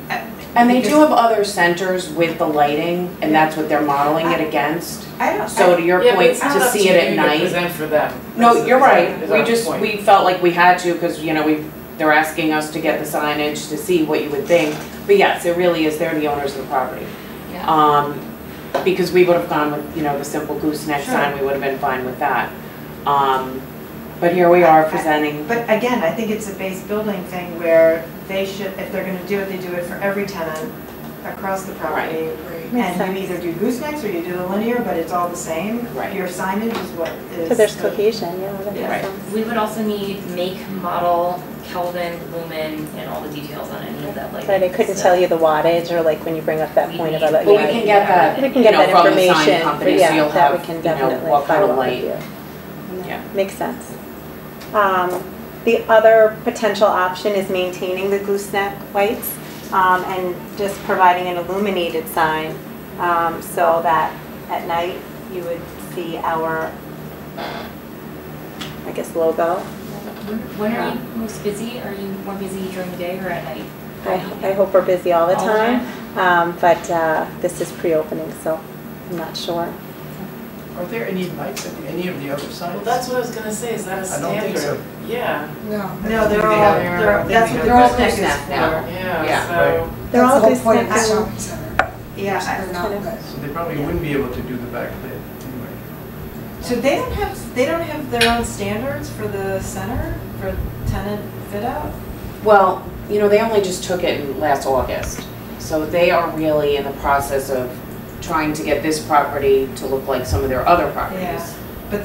And they do
Because
have other centers with the lighting, and that's what they're modeling it against.
I don't,
So to your point, to see it at night.
present for them.
No, you're right,
Is
we
our
just,
point.
we felt like we had to, because, you know, they're asking us to get the signage to see what you would think. But yes, it really is, they're the owners of the property.
yeah.
Because we would have gone with, you know, the simple gooseneck
Sure.
sign, we would have been fine with that. But here we are presenting,
but again, I think it's a base building thing where they should, if they're gonna do it, they do it for every tenant across the property.
Makes
And you
sense.
either do goosenecks or you do the linear, but it's all the same.
Right.
Your signage is what is.
So there's
the-
cohesion, yeah, that
Yeah.
makes sense.
We would also need make, model, Kelvin, lumen, and all the details on any of that lighting.
But I couldn't
so-
tell you the wattage or like when you bring up that point about it.
but we can get that,
We
you
can get
know,
that
from the sign
information, but
company, so
yeah,
you'll
that we
have,
can
you know,
definitely
what kind
follow
of
up with
light.
you.
Yeah.
Makes sense. The other potential option is maintaining the gooseneck lights and just providing an illuminated sign so that at night you would see our, I guess, logo.
When are you most busy? Are you more busy during the day or at night?
I hope we're busy all the
All the
time, but this is pre-opening, so I'm not sure.
Are there any lights at any of the other signs?
Well, that's what I was gonna say, is that a
I don't think so.
Yeah.
No.
No, they're
They
all,
have-
that's what the
they're all
gooseneck is
gooseneck
for.
now.
Yeah,
Yeah.
so,
They're
That's
all
the whole point of the
gooseneck.
shopping center.
Yeah,
They're not
kind of-
good.
so they probably wouldn't be able to do the backlit anyway.
so they don't have their own standards for the center, for tenant fit out?
Well, you know, they only just took it in last August, so they are really in the process of trying to get this property to look like some of their other
Yeah,
properties.
but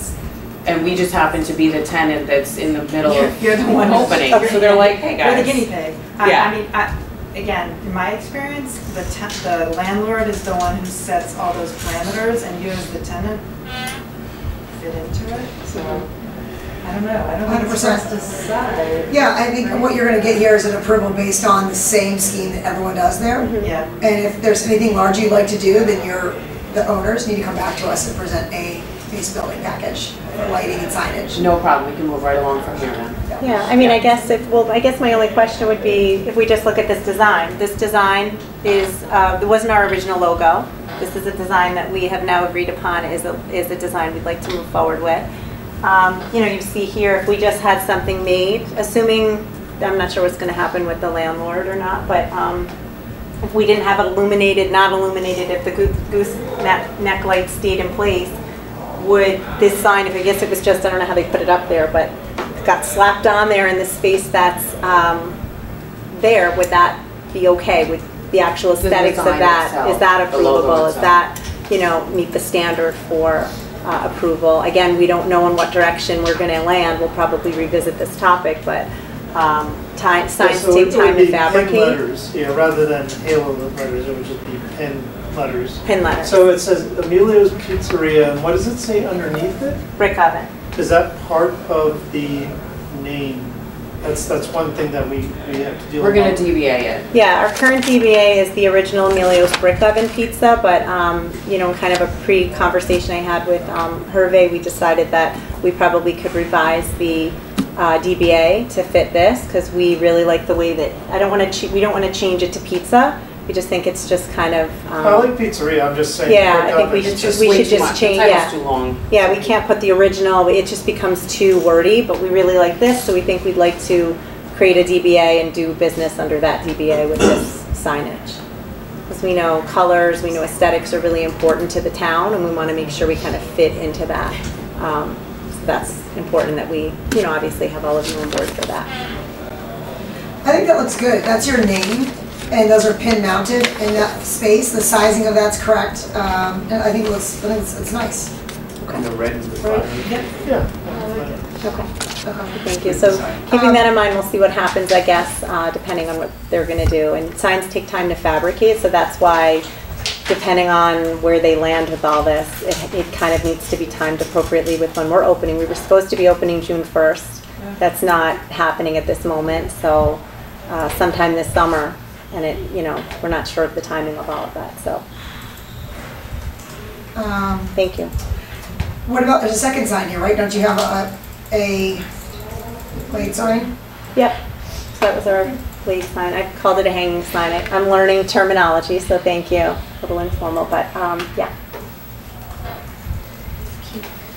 And we just happen to be the tenant that's in the middle of
you're the one who's-
opening,
you're-
so they're like, hey
You're the
guys.
guinea pig.
Yeah.
I mean, again, in my experience, the landlord is the one who sets all those parameters and you as the tenant fit into it, so, I don't know, I don't think it's for us to decide.
Yeah, I think what you're gonna get here is an approval based on the same scheme that everyone does there.
Yeah,
And if there's anything large you'd like to do, then the owners need to come back to us and present a base building package for lighting and signage.
No problem, we can move right along from here then.
Yeah, I mean, I guess I guess my only question would be if we just look at this design. This design is, it wasn't our original logo. This is a design that we have now agreed upon is a design we'd like to move forward with. You know, you see here, if we just had something made, assuming, I'm not sure what's gonna happen with the landlord or not, but if we didn't have it illuminated, not illuminated, if the goose neck light stayed in place, would this sign, if I guess it was just, I don't know how they put it up there, but it got slapped on there in the space that's there, would that be okay with the actual
The
aesthetics of
design
that?
itself,
Is that
the logo
approvable? Is
itself.
that, you know, meet the standard for approval? Again, we don't know in what direction we're gonna land. We'll probably revisit this topic, but signs
So
take
it
time
would
to
be pen
fabricate.
letters, yeah, rather than halo letters, it would just be pen letters.
Pin letters,
So it says Emilio's Pizzeria, and what does it say underneath it?
brick oven.
Is that part of the name? That's one thing that we have to deal with.
We're gonna DBA it.
Yeah, our current DBA is the original Emilio's Brick Oven Pizza, but, you know, kind of a pre-conversation I had with Hervé, we decided that we probably could revise the DBA to fit this, because we really like the way that, we don't want to change it to pizza. We just think it's just kind of,
I like pizzeria, I'm just saying.
Yeah,
brick
I think we
oven.
should
It's just
we
way
should
too
just
much.
change-
The title's
yeah.
too long.
yeah, we can't put the original, it just becomes too wordy, but we really like this, so we think we'd like to create a DBA and do business under that DBA with this signage. Because we know colors, we know aesthetics are really important to the town, and we want to make sure we kind of fit into that. So that's important that we, you know, obviously have all of you on board for that.
I think that looks good. That's your name. and those are pin mounted in that space. The sizing of that's correct, and I think it's nice.
And the red is the
Right.
fire.
Yeah.
Okay, thank you. So keeping that in mind, we'll see what happens, I guess, depending on what they're gonna do. And signs take time to fabricate, so that's why, depending on where they land with all this, it kind of needs to be timed appropriately with when we're opening. We were supposed to be opening June 1st. That's not happening at this moment, so sometime this summer. And we're not sure of the timing of all of that, so thank you.
What about, there's a second sign here, right? Don't you have a blade sign?
Yep, so that was our blade sign. I called it a hanging sign. I'm learning terminology, so thank you. A little informal, but yeah.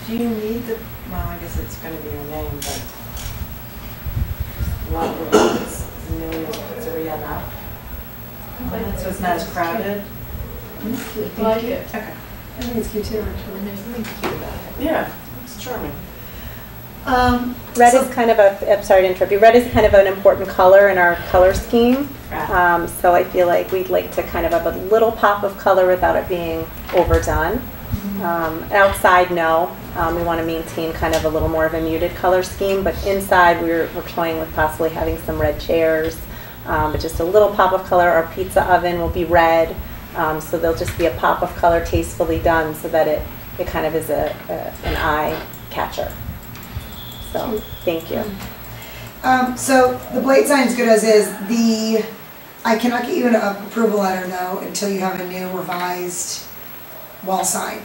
Do you need the, well, I guess it's gonna be your name, but what it's new, it's already enough. So it's not as crowded?
I like it.
Okay.
I think it's cute too, actually.
And there's something cute about it.
Yeah, it's charming.
Red is kind of I'm sorry to interrupt you, red is kind of an important color in our color scheme. So I feel like we'd like to kind of have a little pop of color without it being overdone. Outside, no. We want to maintain kind of a little more of a muted color scheme, but inside we're toying with possibly having some red chairs, but just a little pop of color. Our pizza oven will be red, so there'll just be a pop of color tastefully done so that it kind of is an eye catcher. So, thank you.
So the blade sign's good as is. I cannot get you an approval letter though until you have a new revised wall sign,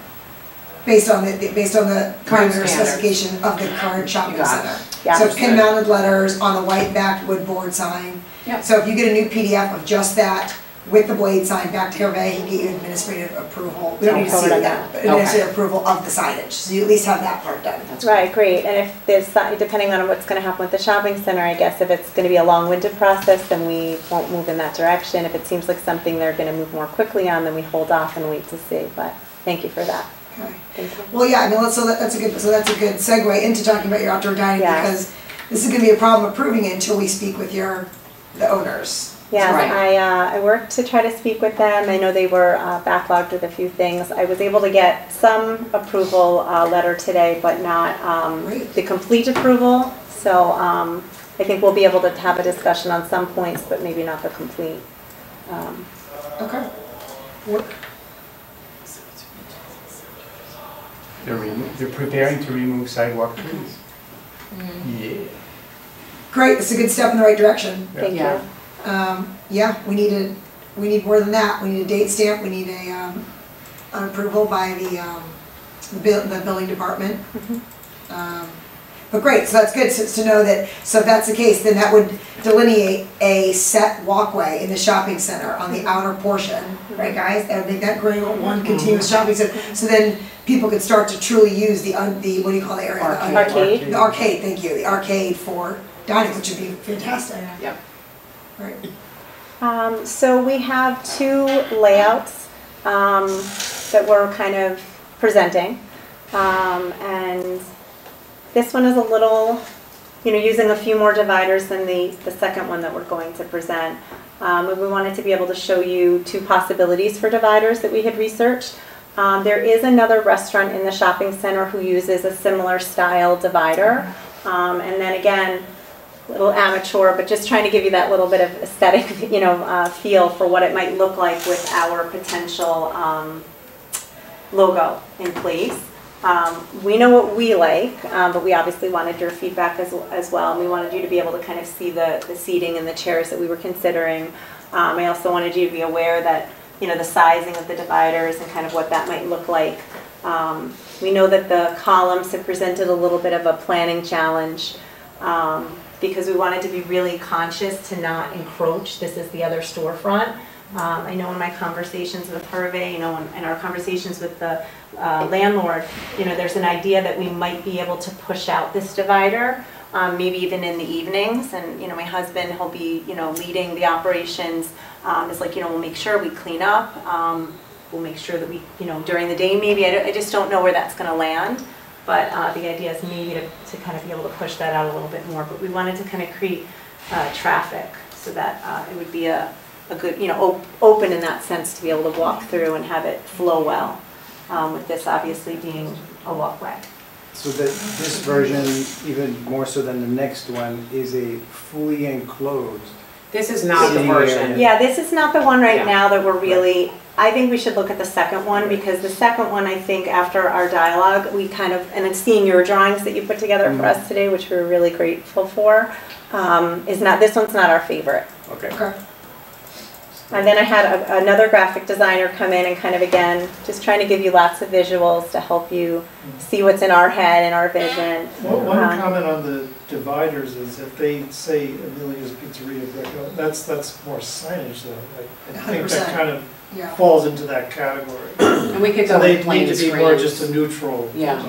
based on the current specification of the current shopping center.
Yeah.
So pin mounted letters on the white backed wood board sign.
Yep.
So if you get a new PDF of just that with the blade sign back to Hervé, he can get you administrative approval. We don't need to see that, but administrative approval of the signage. So you at least have that part done.
Right, great. And if there's, depending on what's going to happen with the shopping center, I guess if it's going to be a long-winded process, then we won't move in that direction. If it seems like something they're going to move more quickly on, then we hold off and wait to see. But thank you for that.
Okay.
Thank you.
Well, yeah, I mean, that's a good segue into talking about your outdoor dining,
Yeah.
because this is going to be a problem approving it until we speak with the owners.
Yeah,
Right.
I worked to try to speak with them. I know they were backlogged with a few things. I was able to get some approval letter today, but not the complete approval. So I think we'll be able to have a discussion on some points, but maybe not the complete.
Okay.
They're preparing to remove sidewalk trees. Yeah.
Great, it's a good step in the right direction.
Thank you.
Yeah, we need more than that. We need a date stamp, we need an approval by the building department. But great, so that's good to know that, so if that's the case, then that would delineate a set walkway in the shopping center on the outer portion, right guys? That would make that great one continuous shopping center. So then people could start to truly use the what do you call the area?
Arcade.
The arcade, thank you, the arcade for dining, which would be fantastic.
Yep.
Right.
So we have two layouts that we're kind of presenting. And this one is a little, using a few more dividers than the second one that we're going to present. And we wanted to be able to show you two possibilities for dividers that we had researched. There is another restaurant in the shopping center who uses a similar style divider. And then again, a little amateur, but just trying to give you that little bit of aesthetic, feel for what it might look like with our potential logo in place. We know what we like, but we obviously wanted your feedback as well. And we wanted you to be able to kind of see the seating and the chairs that we were considering. I also wanted you to be aware that, the sizing of the dividers and kind of what that might look like. We know that the columns have presented a little bit of a planning challenge because we wanted to be really conscious to not encroach. This is the other storefront. I know in my conversations with Hervé, in our conversations with the landlord, there's an idea that we might be able to push out this divider, maybe even in the evenings. And, my husband, he'll be, leading the operations. It's like, we'll make sure we clean up. We'll make sure that we, during the day maybe, I just don't know where that's going to land. But the idea is maybe to kind of be able to push that out a little bit more. But we wanted to kind of create traffic so that it would be a a good, open in that sense to be able to walk through and have it flow well, with this obviously being a walkway.
So that this version, even more so than the next one, is a fully enclosed.
This is not the
Sitting
version.
area.
Yeah, this is not the one right
Yeah.
now that we're really, I think we should look at the second one, because the second one, I think after our dialogue, we kind of, and then seeing your drawings that you put together for us today, which we were really grateful for, this one's not our favorite.
Okay.
Okay.
And then I had another graphic designer come in and kind of, again, just trying to give you lots of visuals to help you see what's in our head and our vision.
One comment on the dividers is if they say Emilio's Pizzeria, that's more signage though. I think
100%.
that kind of
Yeah.
falls into that category.
And we could
So
go
they
with plain
need to be more
screens.
just a neutral.
Yeah.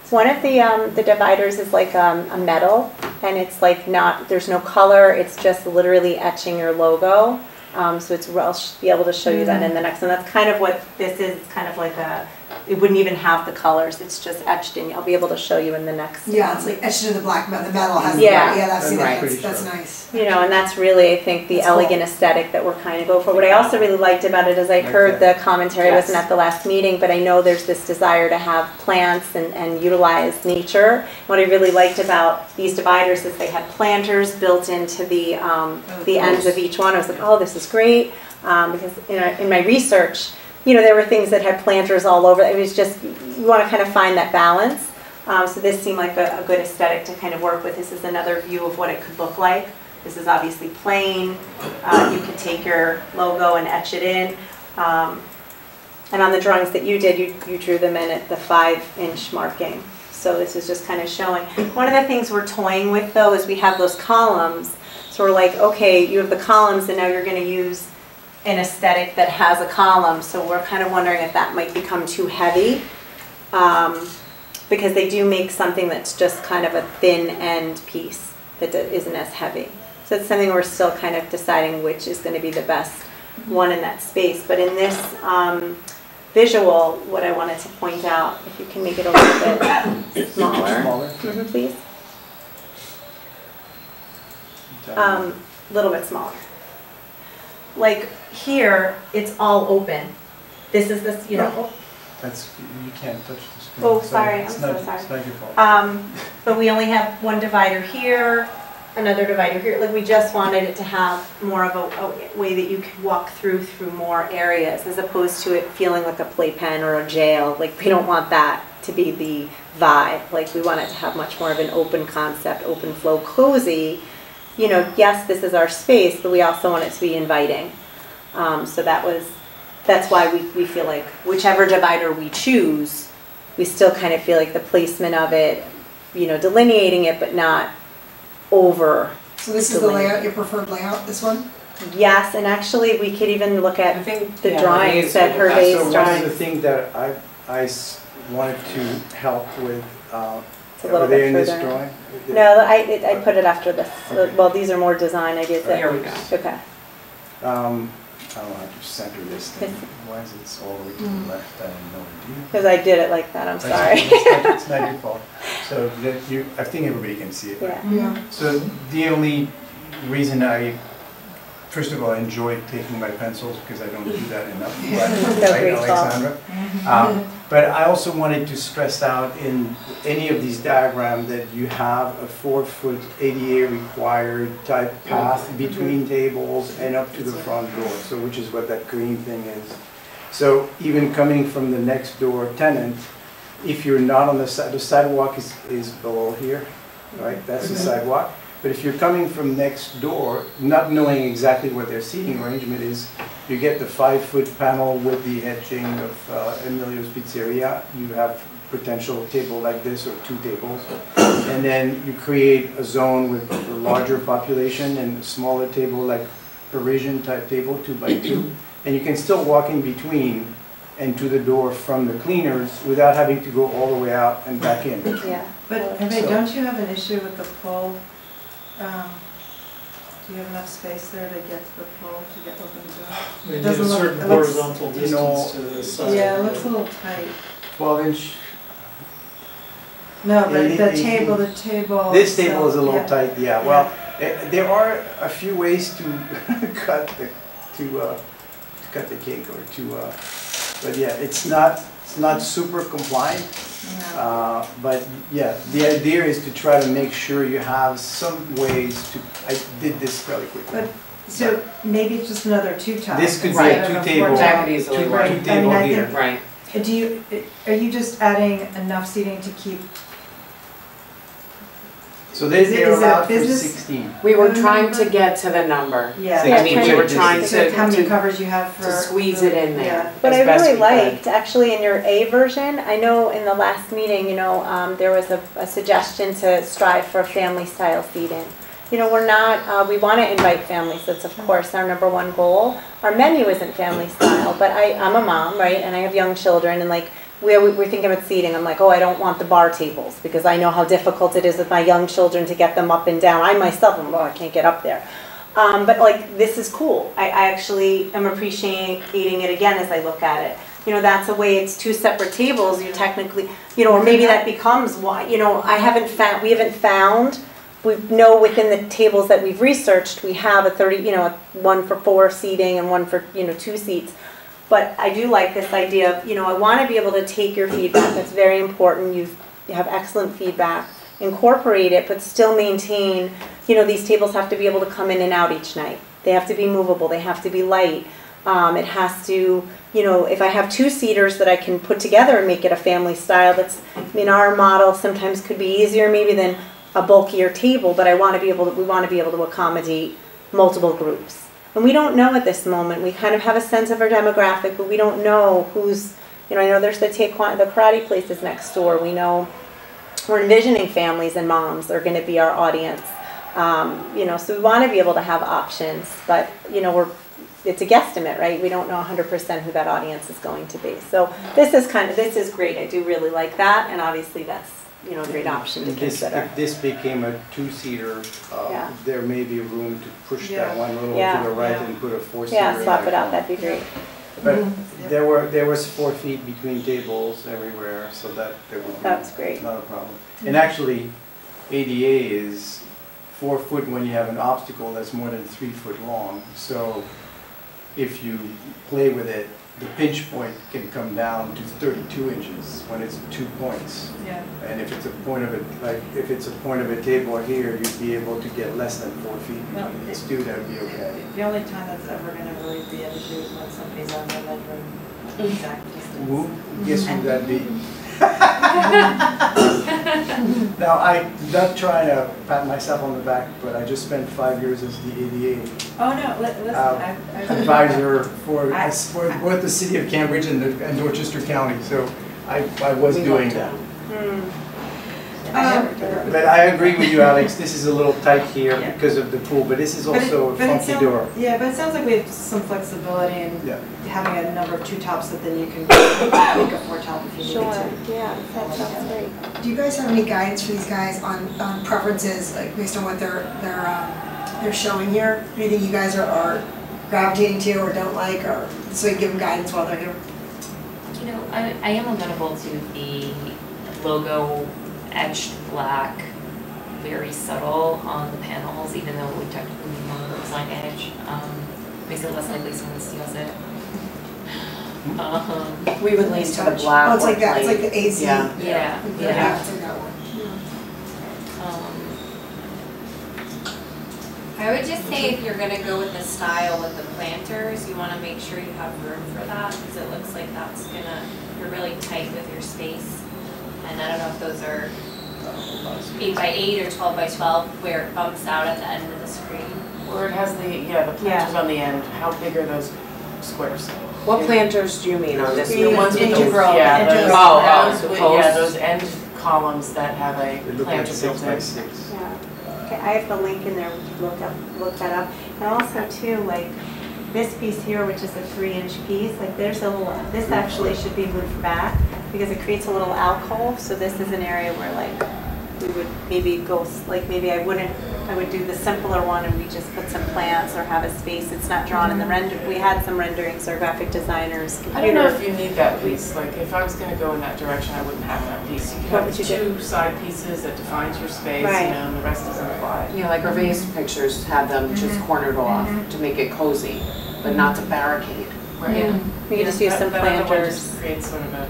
One of the dividers is like a metal, and it's like there's no color, it's just literally etching your logo. So I'll be able to show you that in the next one. That's kind of what this is. It's kind of like it wouldn't even have the colors. It's just etched in. I'll be able to show you in the next.
Yeah, it's like etched into the black metal. The metal has
Yeah.
I've seen
Right.
that. That's nice.
And that's really, I think, the
That's
elegant
cool.
aesthetic that we're kind of going for. What I also really liked about it is I heard the commentary, I wasn't
Yes.
at the last meeting, but I know there's this desire to have plants and utilize nature. What I really liked about these dividers is they had planters built into the ends of each one. I was like, oh, this is great, because in my research, there were things that had planters all over. It was just, you want to kind of find that balance. So this seemed like a good aesthetic to kind of work with. This is another view of what it could look like. This is obviously plain. You could take your logo and etch it in. And on the drawings that you did, you drew them in at the 5-inch marking. So this is just kind of showing. One of the things we're toying with though is we have those columns. So we're like, okay, you have the columns and now you're going to use an aesthetic that has a column. So we're kind of wondering if that might become too heavy. Because they do make something that's just kind of a thin end piece that isn't as heavy. So it's something we're still kind of deciding which is going to be the best one in that space. But in this visual, what I wanted to point out, if you can make it a little bit smaller, please. Little bit smaller. Like here, it's all open. This is this,
That's, you can't touch the screen.
Oh, sorry, I'm
It's
so
not-
sorry.
It's not your fault.
But we only have one divider here, another divider here. Like we just wanted it to have more of a way that you could walk through more areas as opposed to it feeling like a playpen or a jail. Like we don't want that to be the vibe. Like we want it to have much more of an open concept, open flow, cozy. Yes, this is our space, but we also want it to be inviting. So that's why we feel like whichever divider we choose, we still kind of feel like the placement of it, delineating it, but not over.
So this is the layout, your preferred layout, this one?
Yes, and actually we could even look
I
at
think
the
yeah,
drawings
these
that
are the best.
Hervé's
So one of the
drawings.
things that I wanted to help with,
It's a little
are they
bit
in this
further.
drawing?
No, I put it after this. Well, these are more design ideas.
Here we go.
Okay.
I don't know how to center this thing. Why is it all the way to the left? I have no idea.
Because I did it like that, I'm sorry.
It's not your fault. So I think everybody can see it.
Yeah.
Yeah.
So the only reason first of all, I enjoy taking my pencils because I don't do that enough.
So
Right,
grateful.
Alexandra? But I also wanted to stress out in any of these diagrams that you have a 4-foot ADA required type path between tables and up to the front door, so which is what that green thing is. So even coming from the next door tenant, if you're not on the sidewalk is below here, right? That's the sidewalk. But if you're coming from next door, not knowing exactly what their seating arrangement is, you get the 5-foot panel with the etching of Emilio's Pizzeria. You have potential table like this or 2 tables. And then you create a zone with a larger population and a smaller table like Parisian type table, 2x2. And you can still walk in between and to the door from the cleaners without having to go all the way out and back in.
Yeah.
But Hervé, don't you have an issue with the pole? Do you have enough space there to get to the pole to get open the door?
We need
Doesn't
a
look-
certain
it looks-
horizontal
you know,
distance to the side.
Yeah, it looks a little tight.
12-inch.
No, but the
18.
table.
This table is a little
yeah.
tight, yeah. Well, there are a few ways to cut to cut the cake or to, but yeah, it's not super compliant. But yeah, the idea is to try to make sure you have some ways to, I did this fairly quickly.
But, so maybe it's just another two-top.
This could be
Right.
a
instead of a
two-table,
four-top.
That could easily work.
two
I mean,
table
I
here.
think-
Right.
Are you just adding enough seating to keep,
So
Is it-
they're
is it
allowed for
business?
16.
We were
Phone
trying
number?
to get to the number.
yeah.
Yeah,
I mean, we were trying
So how many
to
covers you have for?
squeeze it in there.
Yeah.
What
as
I
best
really
we could.
liked, actually in your A version, I know in the last meeting, there was a suggestion to strive for family style seating. We're not, we want to invite families, that's of course our number one goal. Our menu isn't family style, but I'm a mom, right, and I have young children, and like, we're thinking about seating, I'm like, oh, I don't want the bar tables, because I know how difficult it is with my young children to get them up and down. I myself, I can't get up there. But like, this is cool. I actually am appreciating it again as I look at it. That's a way, it's two separate tables, you technically, or maybe that becomes why, we haven't found, we know within the tables that we've researched, we have a 30, one for 4 seating and one for, 2 seats. But I do like this idea of, I want to be able to take your feedback, that's very important, you have excellent feedback, incorporate it, but still maintain, these tables have to be able to come in and out each night. They have to be movable, they have to be light. It has to, if I have 2 seaters that I can put together and make it a family style, that's, in our model, sometimes could be easier maybe than a bulkier table, but we want to be able to accommodate multiple groups. And we don't know at this moment. We kind of have a sense of our demographic, but we don't know who's, I know there's the karate places next door. We know we're envisioning families and moms are going to be our audience. So we want to be able to have options, but it's a guesstimate, right? We don't know 100% who that audience is going to be. So this is great. I do really like that, and obviously that's a great option to consider.
If this became a 2-seater,
Yeah.
there may be room to push
Yeah.
that one little
Yeah.
to the right
Yeah.
and put a 4-seater.
Yeah,
in
swap
there.
it out. That'd be great.
But
Mhm.
there was 4 feet between tables everywhere, so that there would be
That's great.
not a problem. And actually, ADA is 4 foot when you have an obstacle that's more than 3 foot long. So if you play with it, the pinch point can come down to 32 inches when it's 2 points.
Yeah.
And if it's a point of a table here, you'd be able to get less than 4 feet
No,
between the 2, that would be okay.
The only time that's ever gonna really be an issue is when somebody's on their bedroom exact distance.
Who, guess who that'd be? Now, I'm not trying to pat myself on the back, but I just spent 5 years as the ADA
Oh, no, listen, I've.
advisor for both the city of Cambridge and Dorchester County, so I was doing that. But I agree with you, Alex, this is a little tight here
Yeah.
because of the pool, but this is also a funky door.
Yeah, but it sounds like we have some flexibility in
Yeah.
having a number of 2 tops that then you can make a 4-top if you need
Sure,
to.
yeah, that sounds great.
Do you guys have any guidance for these guys on preferences, like based on what they're showing here? Anything you guys are gravitating to or don't like, or so you give them guidance while they're here?
I am amenable to the logo etched black, very subtle on the panels, even though it would technically be more signage. Makes it less likely someone steals it.
We would lean to the black.
Oh, it's like that, it's
white.
like the AC.
Yeah.
Yeah,
Yeah, it's like that one.
I would just say if you're gonna go with the style with the planters, you wanna make sure you have room for that, because it looks like you're really tight with your space. And I don't know if those are 8 by 8 or 12 by 12, where it bumps out at the end of the screen.
Or it has the planters on the end. How big are those squares?
What planters do you mean on this?
The ones with the,
Integral.
yeah, those,
the
with,
posts.
yeah, those end columns that have a
They look like
planter
6
built
by
in.
6.
Yeah, okay, I have the link in there, we can look that up. And also too, like, this piece here, which is a 3-inch piece, like there's a little, this actually should be moved back because it creates a little alcove, so this is an area where like, we would maybe go, like maybe I would do the simpler one and we just put some plants or have a space, it's not drawn in the render. We had some renderings, our graphic designers, computer.
I don't know if you need that piece. Like, if I was going to go in that direction, I wouldn't have that piece. You can
What
have
would you do?
2 side pieces that defines your space,
Right.
and the rest doesn't apply.
Yeah, like our vase pictures have them just cornered off to make it cozy. but not to barricade.
Right.
We could just use some
That other one
planters.
just creates sort of a,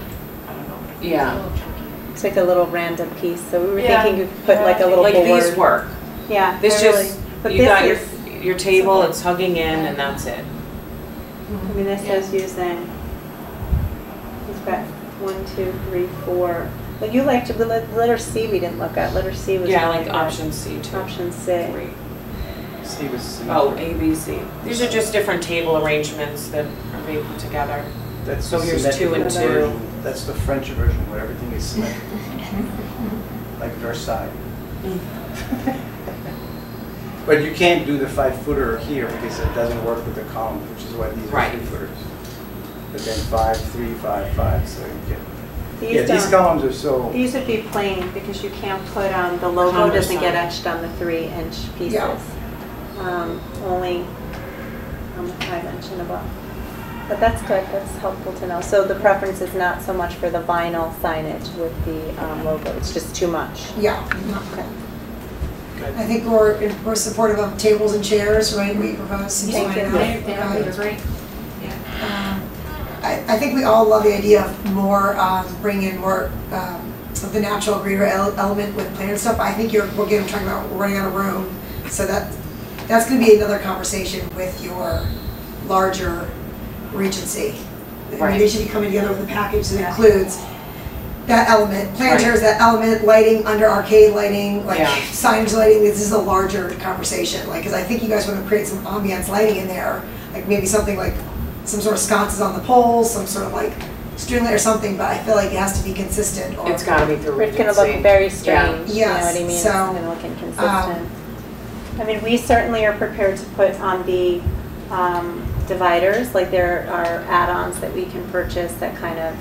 I don't know.
Yeah.
A little chunky.
It's like a little random piece, so we were
Yeah.
thinking you could put like a little
Like
board.
these work.
Yeah,
This
they're really,
just,
but
you
this
got
is,
your table, it's hugging in and that's it.
I mean, this is using, he's got 1, 2, 3, 4. But you liked the letter C we didn't look at, letter C was
Yeah,
really
like
good.
option C too.
Option C.
Steve was.
Oh, A, B, C. These are just different table arrangements that are being put together.
That's
So
the
here's 2 and
symmetrical
2.
version. That's the French version where everything is symmetrical. Like Versailles. But you can't do the 5-footer here because it doesn't work with the columns, which is why these are
Right.
3-footers. But then 5, 3, 5, 5, so you get.
These
Yeah, these
don't-
columns are so.
These would be plain because you can't put, the logo
Cumbersome.
doesn't get etched on the 3-inch pieces.
Yeah.
Only on the 5-inch and above. But that's good, that's helpful to know. So the preference is not so much for the vinyl signage with the logo, it's just too much.
Yeah.
Okay.
I think we're supportive of tables and chairs, right, what you proposed. seems
Thank
fine
you.
enough.
Yeah, you're great.
I think we all love the idea of more, bring in more of the natural greener element with plant stuff. I think we're talking about running out of room, so that's going to be another conversation with your larger Regency. I mean, they should be coming together with a package that includes that element, planters, that element, lighting, under arcade lighting, like signage lighting. This is a larger conversation, like, because I think you guys want to create some ambiance lighting in there, like maybe something like some sort of sconces on the poles, some sort of like string light or something, but I feel like it has to be consistent. Or
It's gotta be through
It's
Regency.
gonna look very strange, you know
Yes,
what I mean? It's
so,
gonna look inconsistent. I mean, we certainly are prepared to put on the dividers, like there are add-ons that we can purchase that kind of,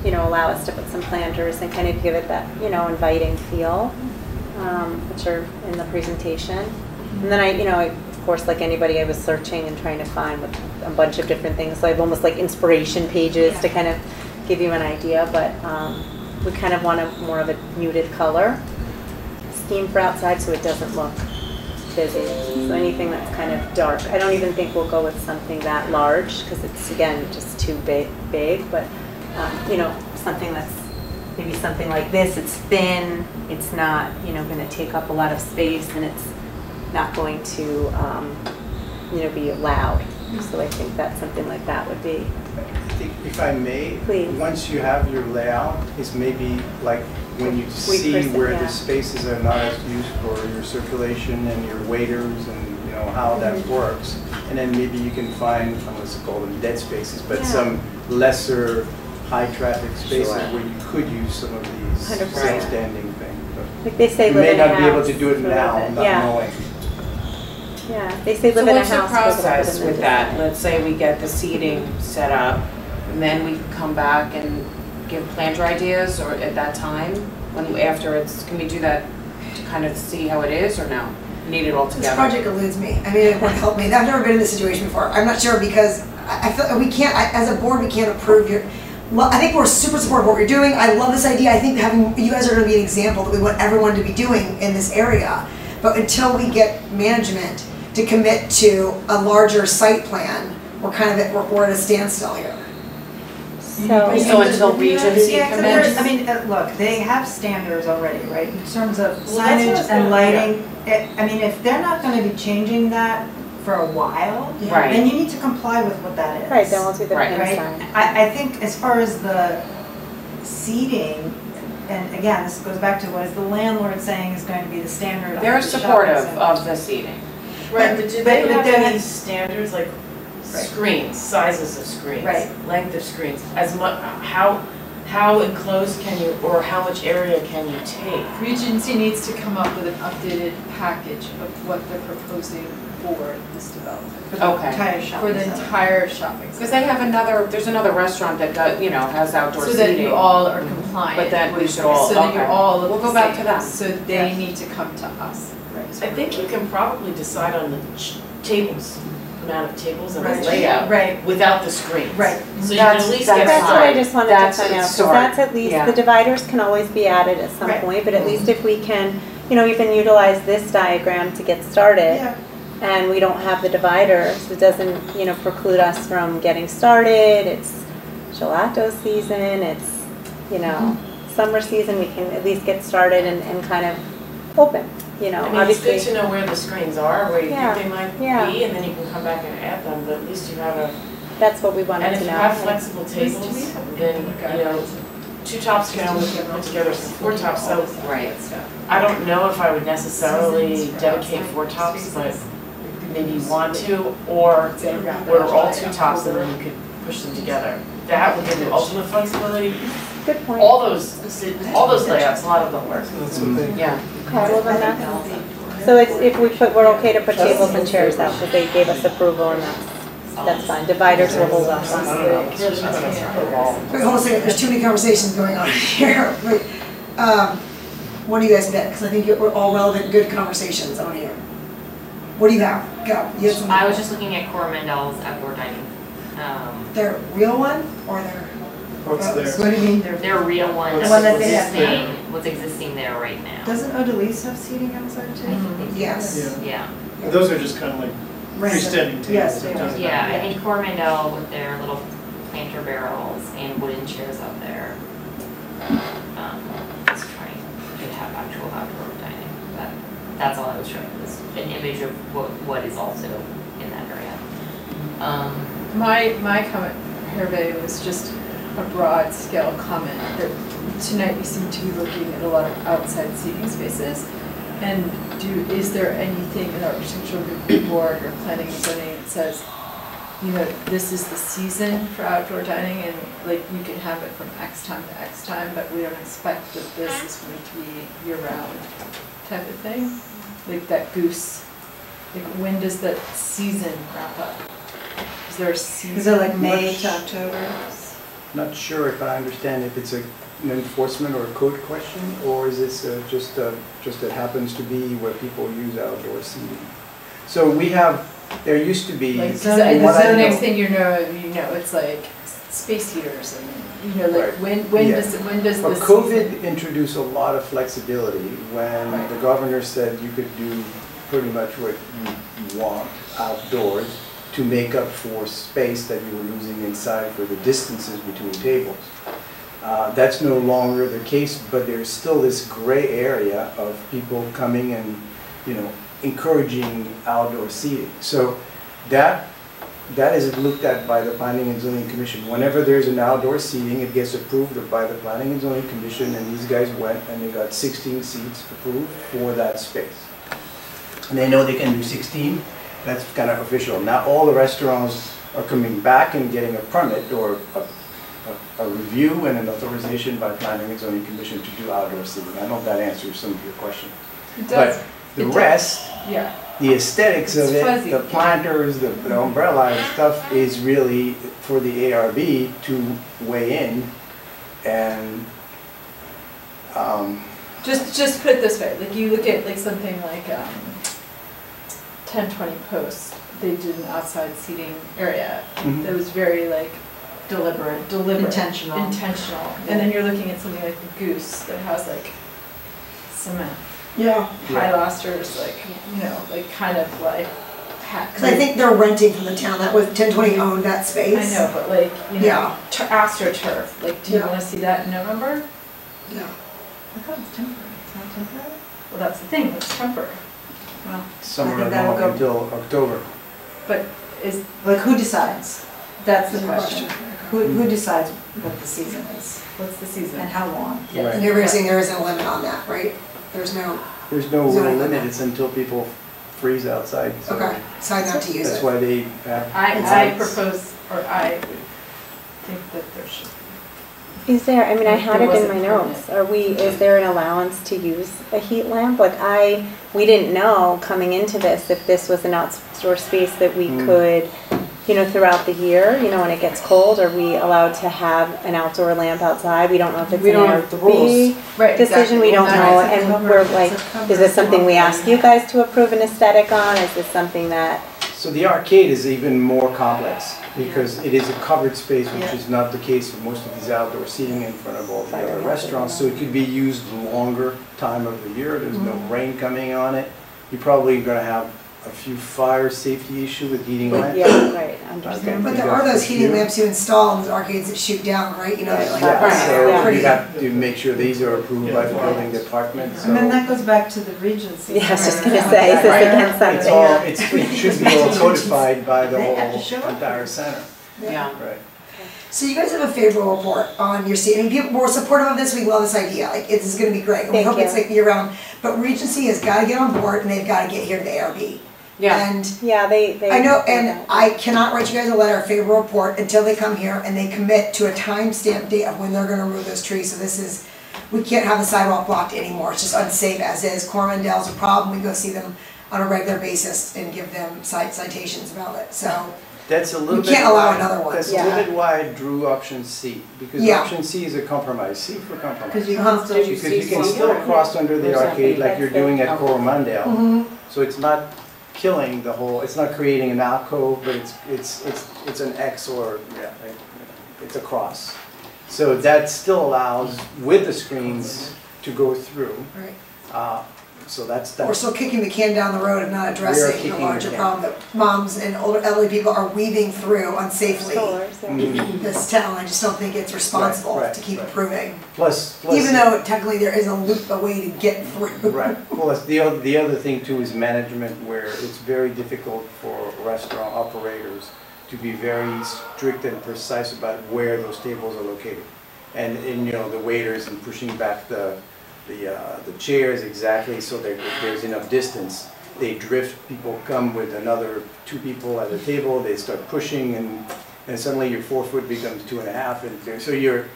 you know, allow us to put some planters and kind of give it that, you know, inviting feel, which are in the presentation. And then of course, like anybody, I was searching and trying to find with a bunch of different things. So I have almost like inspiration pages to kind of give you an idea, but we kind of want more of a muted color scheme for outside so it doesn't look busy. So anything that's kind of dark. I don't even think we'll go with something that large because it's, again, just too big, but you know, something that's maybe something like this. It's thin, it's not, you know, going to take up a lot of space, and it's not going to, you know, be loud. So I think that something like that would be.
I think if I may,
Please.
once you have your layout, it's maybe like when you see where the spaces are not as used for your circulation and your waiters and you know how that works, and then maybe you can find, I don't know to call them dead spaces, but some lesser high traffic spaces where you could use some of these
100%.
freestanding things. But
Like they say,
you
live
may
in a
not be able
house
to do it
for a
now,
little bit.
not
Yeah.
knowing.
Yeah, they say
So
live in a
what's the
house. for a little bit
process
and then
with that?
decide.
Let's say we get the seating set up, and then we come back and give planter ideas, or at that time, after can we do that to kind of see how it is, or no? Need it all
This
together?
project eludes me. I mean, it won't help me. I've never been in this situation before. I'm not sure because I feel we can't, as a board, we can't approve your. Well, I think we're super supportive of what you're doing. I love this idea. I think having you guys are going to be an example that we want everyone to be doing in this area. But until we get management to commit to a larger site plan, we're kind of we're at a standstill here.
So
until Regency
Yeah,
commits?
I mean, look, they have standards already, right, in terms of
Well, that's what I was
signage and
gonna-
lighting. I mean, if they're not gonna be changing that for a while,
Right.
then you need to comply with what that is.
Right, then we'll do the
Right.
pin
Right?
sign.
I think as far as the seating, and again, this goes back to what is the landlord saying is going to be the standard of
They're
the shopping
supportive
center.
of the seating.
Right, but do they
but
have
then-
any standards, like screens, sizes of screens?
Right.
Length of screens, as much, how enclosed can you, or how much area can you take?
Regency needs to come up with an updated package of what they're proposing for this development,
Okay.
Entire
for
shopping
the
center.
entire shopping
Because
center.
they have there's another restaurant that does, you know, has outdoor
So
seating.
that you all are compliant.
But then we
with-
should all-
So that you
okay.
all look
We'll go
the
back
same.
to them.
So they need to come to us.
I think you can probably decide on the tables, amount of tables and the
Right.
layout,
Right.
without the screens.
Right.
So you can at least get
That's what I
five.
just wanted
That's
to find
a
out, because
start.
that's at least,
Yeah.
the dividers can always be added at some
Right.
point, but at least if we can, you know, even utilize this diagram to get started.
Yeah.
and we don't have the dividers, it doesn't, you know, preclude us from getting started. It's gelato season, it's, you know, summer season, we can at least get started and kind of open, you know,
I mean,
obviously.
it's good to know where the screens are, where you
Yeah,
think they might
yeah.
be, and then you can come back and add them, but at least you have a,
That's what we wanted
and
to
if
know.
you have flexible tables, then, you know, 2 tops can only get put together as 4 tops, so
Right.
I don't know if I would necessarily dedicate 4 tops, but maybe you want to, or order all 2 tops and then you could push them together. That would give you ultimate flexibility.
Good point.
All those layouts, a lot of them work. Yeah.
Okay, well then that's, so it's, if we put, we're okay to put tables and chairs out, because they gave us approval and that's fine. Dividers will hold us.
Wait, hold on a second, there's too many conversations going on here. Wait, what do you guys bet? Because I think we're all relevant, good conversations on here. What do you have? Go. You have something?
I was just looking at Coromandel's outdoor dining.
Their real one or their?
What's there?
What do you mean?
Their real one,
The
that's
one that they have
what's existing there right now.
Doesn't Odalise have seating outside too?
Yes.
Yeah,
Those are just kind of like
Random.
freestanding tables.
Yes,
that
they
doesn't-
yeah, I think Coromandel with their little planter barrels and wooden chairs up there. Is trying to have actual outdoor dining, but that's all I was showing, was an image of what is also in that area.
My comment, Hervé, was just a broad scale comment that tonight we seem to be looking at a lot of outside seating spaces. And is there anything in the architectural review board or planning and zoning that says, you know, this is the season for outdoor dining and like you can have it from X time to X time, but we don't expect that this is going to be year round type of thing? Like that goose, like when does that season wrap up? Is there a season?
Is it like May to October?
Not sure if I understand if it's an enforcement or a code question, or is this just it happens to be where people use outdoor seating? So we have, there used to be.
Like
from what I
the
know-
next thing you know, it's like space heaters and, you know, like
Right.
when
Yeah.
does
But
this
COVID introduced a lot of flexibility when
Right.
the governor said you could do pretty much what you want outdoors to make up for space that you were losing inside for the distances between tables. That's no longer the case, but there's still this gray area of people coming and, you know, encouraging outdoor seating. So that is looked at by the Planning and Zoning Commission. Whenever there's an outdoor seating, it gets approved by the Planning and Zoning Commission, and these guys went and they got 16 seats approved for that space. And they know they can do 16, that's kind of official. Now all the restaurants are coming back and getting a permit or a review and an authorization by Planning and Zoning Commission to do outdoor seating. I don't know if that answers some of your question.
It does.
But the rest,
Yeah.
the aesthetics of
It's
it,
fuzzy.
the planters, the umbrella and stuff is really for the ARB to weigh in and,
Just put it this way, like you look at like something like 1020 Post, they did an outside seating area
Mhm.
that was very like
Deliberate.
deliberate.
Intentional.
Intentional. And then you're looking at something like the Goose that has like cement
Yeah.
pilasters, like, you know, like kind of like
Because I think they're renting from the town, that was 1020 owned that space.
I know, but like, you know,
Yeah.
AstroTurf, like, do you
Yeah.
wanna see that in November?
Yeah.
I thought it was temporary, it's not temporary? Well, that's the thing, it's temporary. Well,
some
I
are
think that'll
going
go-
until October.
but is,
Like who decides? That's the
Good
question.
question.
Who decides what the season is
what's the season?
and how long?
Right.
And you're saying there isn't a limit on that, right? There's no,
There's no real
Zoning
limit,
limit.
it's until people freeze outside. So
okay, decide not to use
That's
it.
why they have.
I
lights.
propose, or I think that there should.
Is there, I mean, I
There
had it in
wasn't
my
permit.
notes, is there an allowance to use a heat lamp? Like we didn't know coming into this if this was an outdoor space that we could, you know, throughout the year, you know, when it gets cold, are we allowed to have an outdoor lamp outside? We don't know if it's
We
an
don't have the rules.
Right,
decision, we don't know, and we're like, is this something we ask you guys to approve an aesthetic on? Is this something that,
So the arcade is even more complex because it is a covered space, which is not the case for most of these outdoor seating in front of all the other restaurants. So it could be used longer time of the year. There's no rain coming on it. You're probably going to have a few fire safety issue with heating lamps.
Yeah, right, understand.
But there are those heating lamps you install in the arcades that shoot down, right? You know, that like.
Yeah, so
pretty-
you have to make sure these are approved by the building department, so.
And then that goes back to the Regency.
Yeah, I was just
Center.
gonna say, is this
Right.
against
It's
something?
all, it should be all codified by the
They have to
whole
show it.
entire center,
Yeah.
right?
So you guys have a favorable report on your seat. I mean, people were supportive of this. We love this idea. Like, this is gonna be great. And we
Thank
hope it's
you.
like year round. But Regency has gotta get on board and they've gotta get here to the ARB.
Yeah.
And
Yeah, they.
I know, and I cannot write you guys a letter, a favorable report, until they come here and they commit to a timestamp date of when they're gonna remove those trees. So this is, we can't have the sidewalk blocked anymore. It's just unsafe as is. Coromandel's a problem. We go see them on a regular basis and give them citations about it. So,
That's a little
We
bit.
can't allow
why-
another one.
That's a
Yeah.
little bit why I drew option C, because
Yeah.
option C is a compromise, C for compromise.
Because you
Uh-huh.
can still.
Because you can still cross under the arcade like you're doing at Coromandel.
mhm.
So it's not killing the whole, it's not creating an alcove, but it's an X or, yeah, like, it's a cross. So that still allows, with the screens, to go through.
Right.
So that's,
We're
that's,
still kicking the can down the road of not addressing
kicking
the
the
larger
can.
problem that moms and older elderly people are weaving through unsafely
Strollers, yeah.
mm,
this town. I just don't think it's responsible
Right,
to keep
right.
approving.
plus.
Even though technically there is a loop, a way to get through.
Right, well, the other thing too is management, where it's very difficult for restaurant operators to be very strict and precise about where those tables are located. And you know, the waiters and pushing back the chairs exactly so that there's enough distance. They drift, people come with another 2 people at a table, they start pushing and suddenly your 4 foot becomes 2.5 and so you're,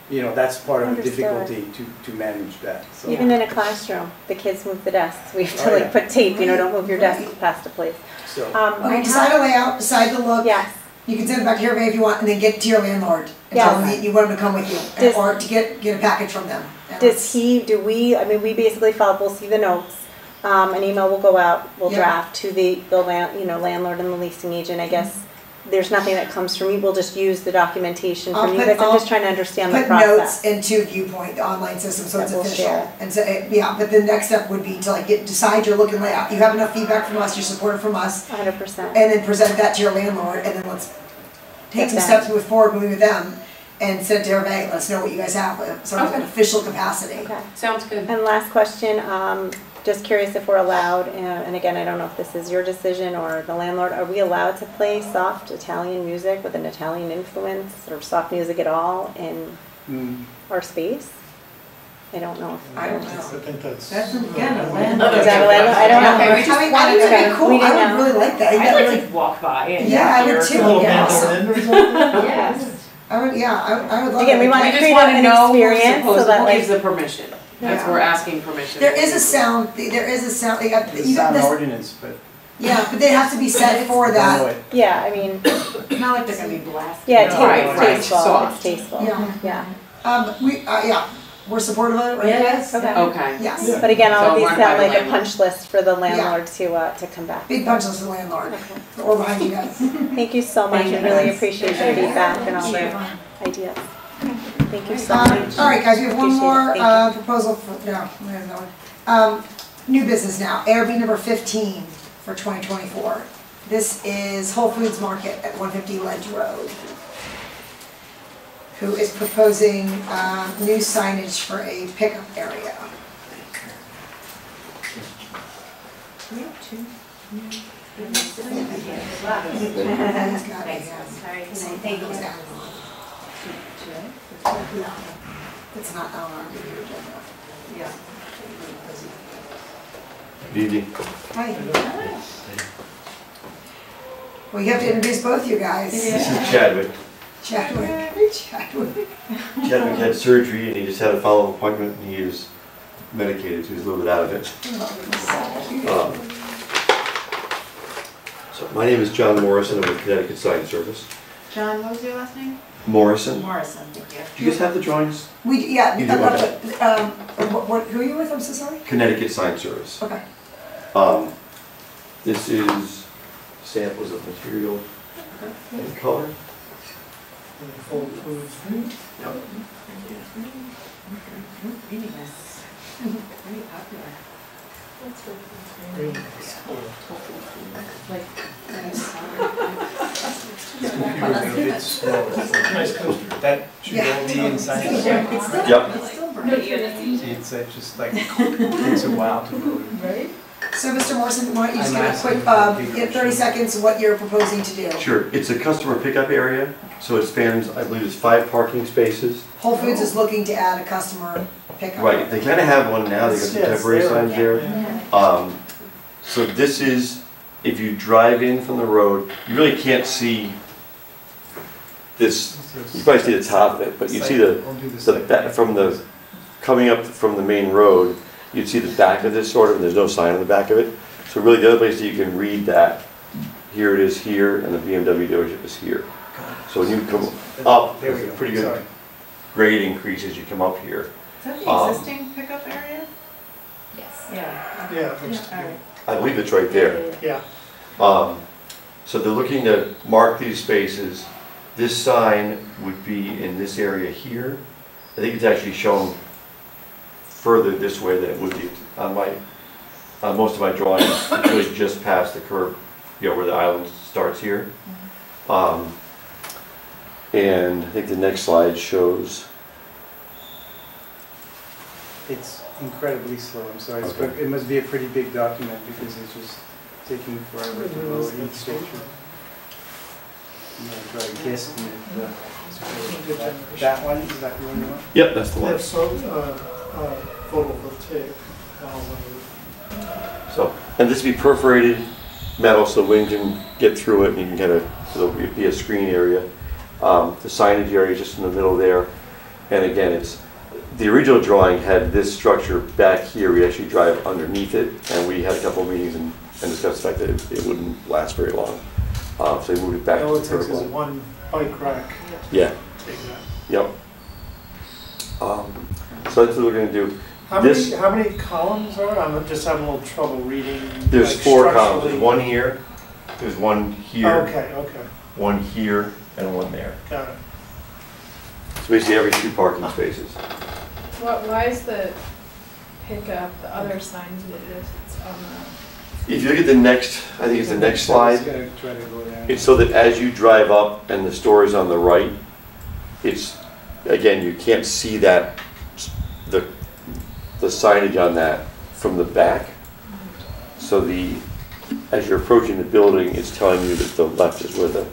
you know, that's part of the
Understood.
difficulty to manage that, so.
Even in a classroom, the kids move the desks. We have to
Oh,
like
yeah.
put tape, you know, don't move your desk past a place.
So.
Okay, decide a layout, decide the look.
Yes,
You can send it back to your if you want, and then get it to your landlord. And tell them that you want them to come with you,
Does-
or to get a package from them. And
does I mean, we basically follow, we'll see the notes. An email will go out, we'll
Yeah.
draft to the landlord and the leasing agent, I guess. There's nothing that comes from you, we'll just use the documentation from
I'll
you
put-
guys. I'm
I'll
just trying to understand the
Put notes
process.
into Viewpoint, the online system, so
That
it's
we'll
official.
share.
And so, yeah, but the next step would be to like decide your look and layout. You have enough feedback from us, you're supported from us,
100%.
and then present that to your landlord, and then let's take
Get
some
that.
steps to move forward, moving with them, and send it to everybody, let us know what you guys have, sort of an official capacity.
Okay.
Sounds good.
And last question, just curious if we're allowed, and again, I don't know if this is your decision or the landlord, are we allowed to play soft Italian music with an Italian influence or soft music at all in
Mm.
our space? I don't know.
I don't know.
I think that's.
That's again a
Is
landlord.
that a landlord? I don't know.
Okay, we just
I mean,
wanted
I think it'd
to-
be cool,
we
I
didn't
would
know.
really like that.
I'd
That
like
really-
to walk by and
Yeah, I would
hear
too.
A little
Yeah.
mandolin or something?
Yes.
I would, yeah, I would love
Again, we
it.
want
We
to
just
create
want to
an
know who's
experience so
supposed,
that
who
like.
gives the permission. That's,
Yeah.
we're asking permission.
There is a sound, like,
The
you got
sound
this,
ordinance, but
yeah, but they have to be set for
I don't know
that.
it.
Yeah, I mean,
Not like they're gonna be blasted.
yeah,
No, right,
it's
right,
tasteful,
soft.
it's tasteful,
Yeah.
yeah.
Yeah, we're supportive of it, right?
Yes.
Okay.
Okay.
Yes.
But again, all
So
of these
run it by
sound
the
like a
landlord.
punch list for the landlord to come back.
Big punch list for the landlord,
Okay.
or behind you guys.
Thank you so much,
Thank
I
you,
really
guys.
appreciate your feedback and all the ideas. Thank you so much.
All right, guys, we have one
Appreciate it.
more
Thank
proposal for, no, we have no one. New business now, ARB number 15 for 2024. This is Whole Foods Market at 150 Ledge Road, who is proposing new signage for a pickup area. He's got it, yeah.
Thank you.
It's not on our review agenda.
Yeah.
Good evening.
Hi. Well, you have to introduce both you guys.
This is Chadwick.
Chadwick.
Chadwick had surgery and he just had a follow-up appointment and he is medicated, so he's a little bit out of it. So my name is John Morrison. I'm with Connecticut Sign Service.
John, what was your last name?
Morrison.
Morrison, thank you.
Do you guys have the drawings?
Yeah,
You do, okay.
who are you with, I'm so sorry?
Connecticut Sign Service.
Okay.
This is samples of material and color.
Full foods.
Very popular.
Green school.
Nice coaster. That should all be inside.
Yep.
It's just like, takes a while to load.
Right?
So Mr. Morrison, why don't you just
I'm
give a quick,
asking
in 30 seconds, what you're proposing to do?
Sure, it's a customer pickup area, so it spans, I believe it's 5 parking spaces.
Whole Foods is looking to add a customer pickup.
Right, they kind of have one now, they got some
Yeah, it's
temporary
there.
signs there. So this is, if you drive in from the road, you really can't see this, you probably see the top of it, but you see coming up from the main road, you'd see the back of this sort of, and there's no sign on the back of it. So really the other place that you can read that, here it is here, and the BMW dealership is here. So when you come up,
There we
there's a
go.
pretty good
Sorry.
grade increase as you come up here.
Is that the existing pickup area?
Yes.
Yeah.
Yeah, it looks
All right.
I believe it's right there.
yeah.
So they're looking to mark these spaces. This sign would be in this area here. I think it's actually shown further this way than it would be on most of my drawings. It's really just past the curb, where the island starts here. And I think the next slide shows.
It's incredibly slow, I'm sorry.
Okay.
It must be a pretty big document because it's just taking forever to load each picture. I'm gonna try to guess that one, is that the one you want?
Yep, that's the
They
one.
have photovoltaic panels on the roof.
So, and this would be perforated metal so wind can get through it and you can kind of, so there'll be a screen area. The signage area is just in the middle there. And again, the original drawing had this structure back here. We actually drive underneath it, and we had a couple of meetings and discussed the fact that it wouldn't last very long. So they moved it back
All
to
it
the
takes
curb
is
line.
one bike rack.
Yeah,
Take that.
yep. So that's what we're gonna do.
How
This-
many columns are? I'm just having a little trouble reading.
There's
like,
4 columns.
structurally.
There's one here, there's one here,
Okay,
one here, and one there.
got it.
So basically every 2 parking spaces.
Why is the pickup, the other sign it's on
If you look at the next, I think it's the next slide.
Just gonna try to go down.
It's so that as you drive up and the store is on the right, it's, again, you can't see that, the signage on that from the back. So as you're approaching the building, it's telling you that the left is where the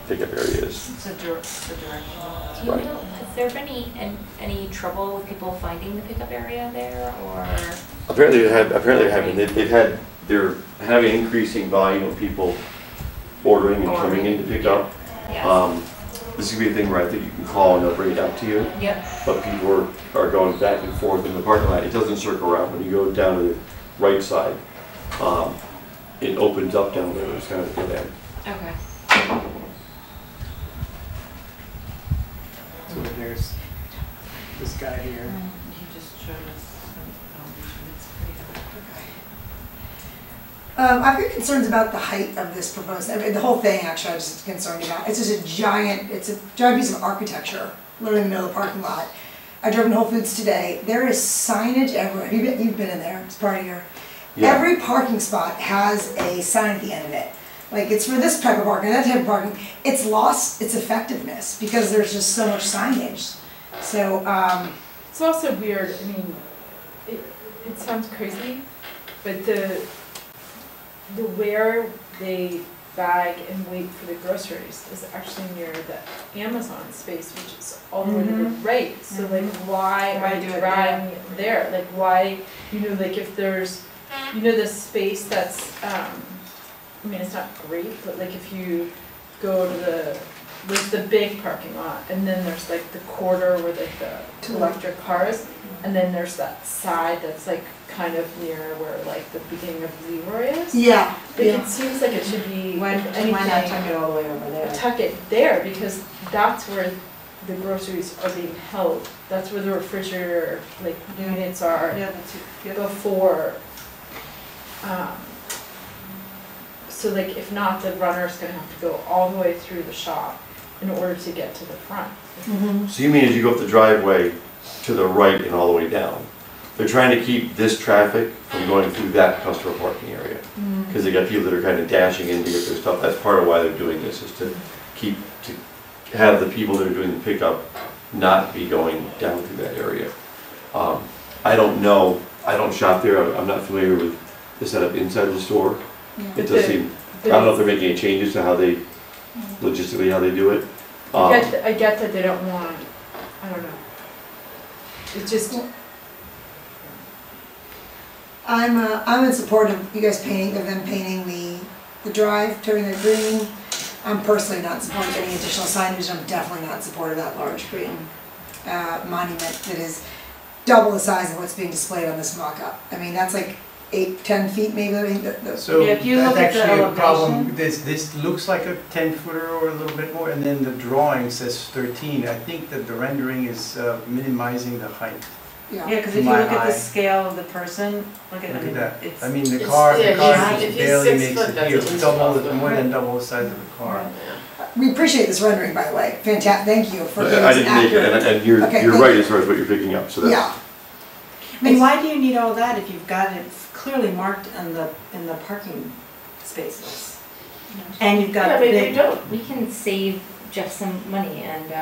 pickup area is.
It's a direction.
Do you
Right.
know, has there been any trouble with people finding the pickup area there, or?
Apparently they're having increasing volume of people ordering and coming in to pick up.
Yes.
This could be a thing where I think you can call and they'll bring it out to you.
Yep.
But people are going back and forth in the parking lot. It doesn't circle around. When you go down to the right side, it opens up down there. It's kind of a dead end.
Okay.
So there's this guy here.
He just showed us some foundation, it's pretty
I've got concerns about the height of this proposed, I mean, the whole thing actually I'm just concerned about. It's just a giant piece of architecture, literally in the middle of the parking lot. I drove in Whole Foods today. There is signage everywhere. You've been in there, it's part of your,
Yeah.
every parking spot has a sign at the end of it. Like it's for this type of parking, that type of parking. It's lost its effectiveness because there's just so much signage. So,
It's also weird, I mean, it sounds crazy, but the where they bag and wait for the groceries is actually near the Amazon space, which is all the way to the right. So like, why
Why
are
do
you
it
dragging it there? Like why, like if there's, the space that's, I mean, it's not great, but like if you go to there's the big parking lot, and then there's like the quarter where like the electric cars, and then there's that side that's like kind of near where like the beginning of Leroy is.
yeah.
Like it seems like it should be,
Why
if
not
anything,
tuck it all the way over there?
tuck it there, because that's where the groceries are being held. That's where the refrigerator like units are
Yeah, that's it.
before. So like if not, the runner's gonna have to go all the way through the shop in order to get to the front.
Mhm.
So you mean as you go up the driveway to the right and all the way down? they're trying to keep this traffic from going through that customer parking area. Because they got people that are kind of dashing in to get their stuff. That's part of why they're doing this, is to have the people that are doing the pickup not be going down through that area. I don't know, I don't shop there, I'm not familiar with the setup inside the store. It does seem, I don't know if they're making any changes to how they, logistically how they do it.
I get that they don't want, I don't know. It's just,
I'm in support of you guys painting, of them painting the drive, turning it green. I'm personally not in support of any additional signage. I'm definitely not in support of that large green monument that is double the size of what's being displayed on this mock-up. I mean, that's like 8-10 feet maybe. I mean,
So
Yeah, if you
that's
look at the
actually a
elevation-
problem. This looks like a 10-footer or a little bit more, and then the drawing says 13. I think that the rendering is minimizing the height.
Yeah, because if you
My
look at
eye.
the scale of the person, look at, I
Look at
mean,
that.
it's.
I mean, the
It's-
car
yeah,
just
if he's
barely
6
makes
foot,
it
that's
here.
at least
Double,
12 foot.
more than double the size of the car.
we appreciate this rendering, by the way. Fantastic. Thank you for giving
I
us an
didn't make it,
accurate.
and you're
Okay,
you're
thank
right
you.
as far as what you're picking up, so that's.
Yeah.
I mean, why do you need all that if you've got it clearly marked in the parking spaces? And you've got
Yeah,
the
maybe
big.
you don't.
We can save Jeff some money and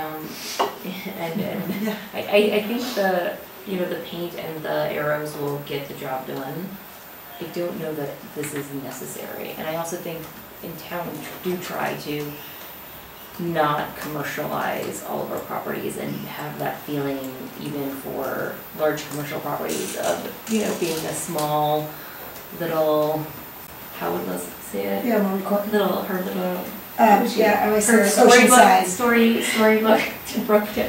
I think the paint and the arrows will get the job done. I don't know that this is necessary, and I also think in town we do try to not commercialize all of our properties and have that feeling even for large commercial properties of, being a small little, how would Liz say it?
Yeah, more recording. Yeah, I always say
Storybook,
Oceanside.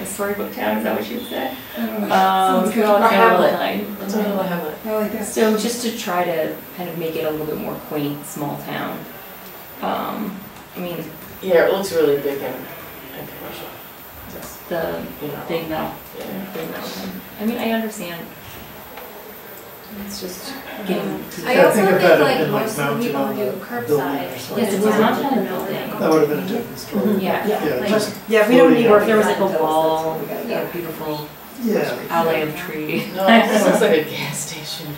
storybook town, is that what she would say?
Sounds good.
Or
Hamlet.
It's a
Hamlet.
I like that.
So just to try to kind of make it a little bit more quaint, small town. I mean,
Yeah, it looks really big and commercial.
just the big metal, big metal thing. I mean, I understand. It's just getting.
I also
think of
think
that
like
in, like,
most of the
mounted
people
on
who do
the
curbside.
building or something.
Yes, it was not on a building.
That would have been a different story.
Yeah.
Yeah,
Like-
just
Yeah, we don't need
floating
work.
out.
There was like a
That's
wall,
what we gotta
a
do.
beautiful
Yeah.
alley of tree.
No, it looks like a gas station.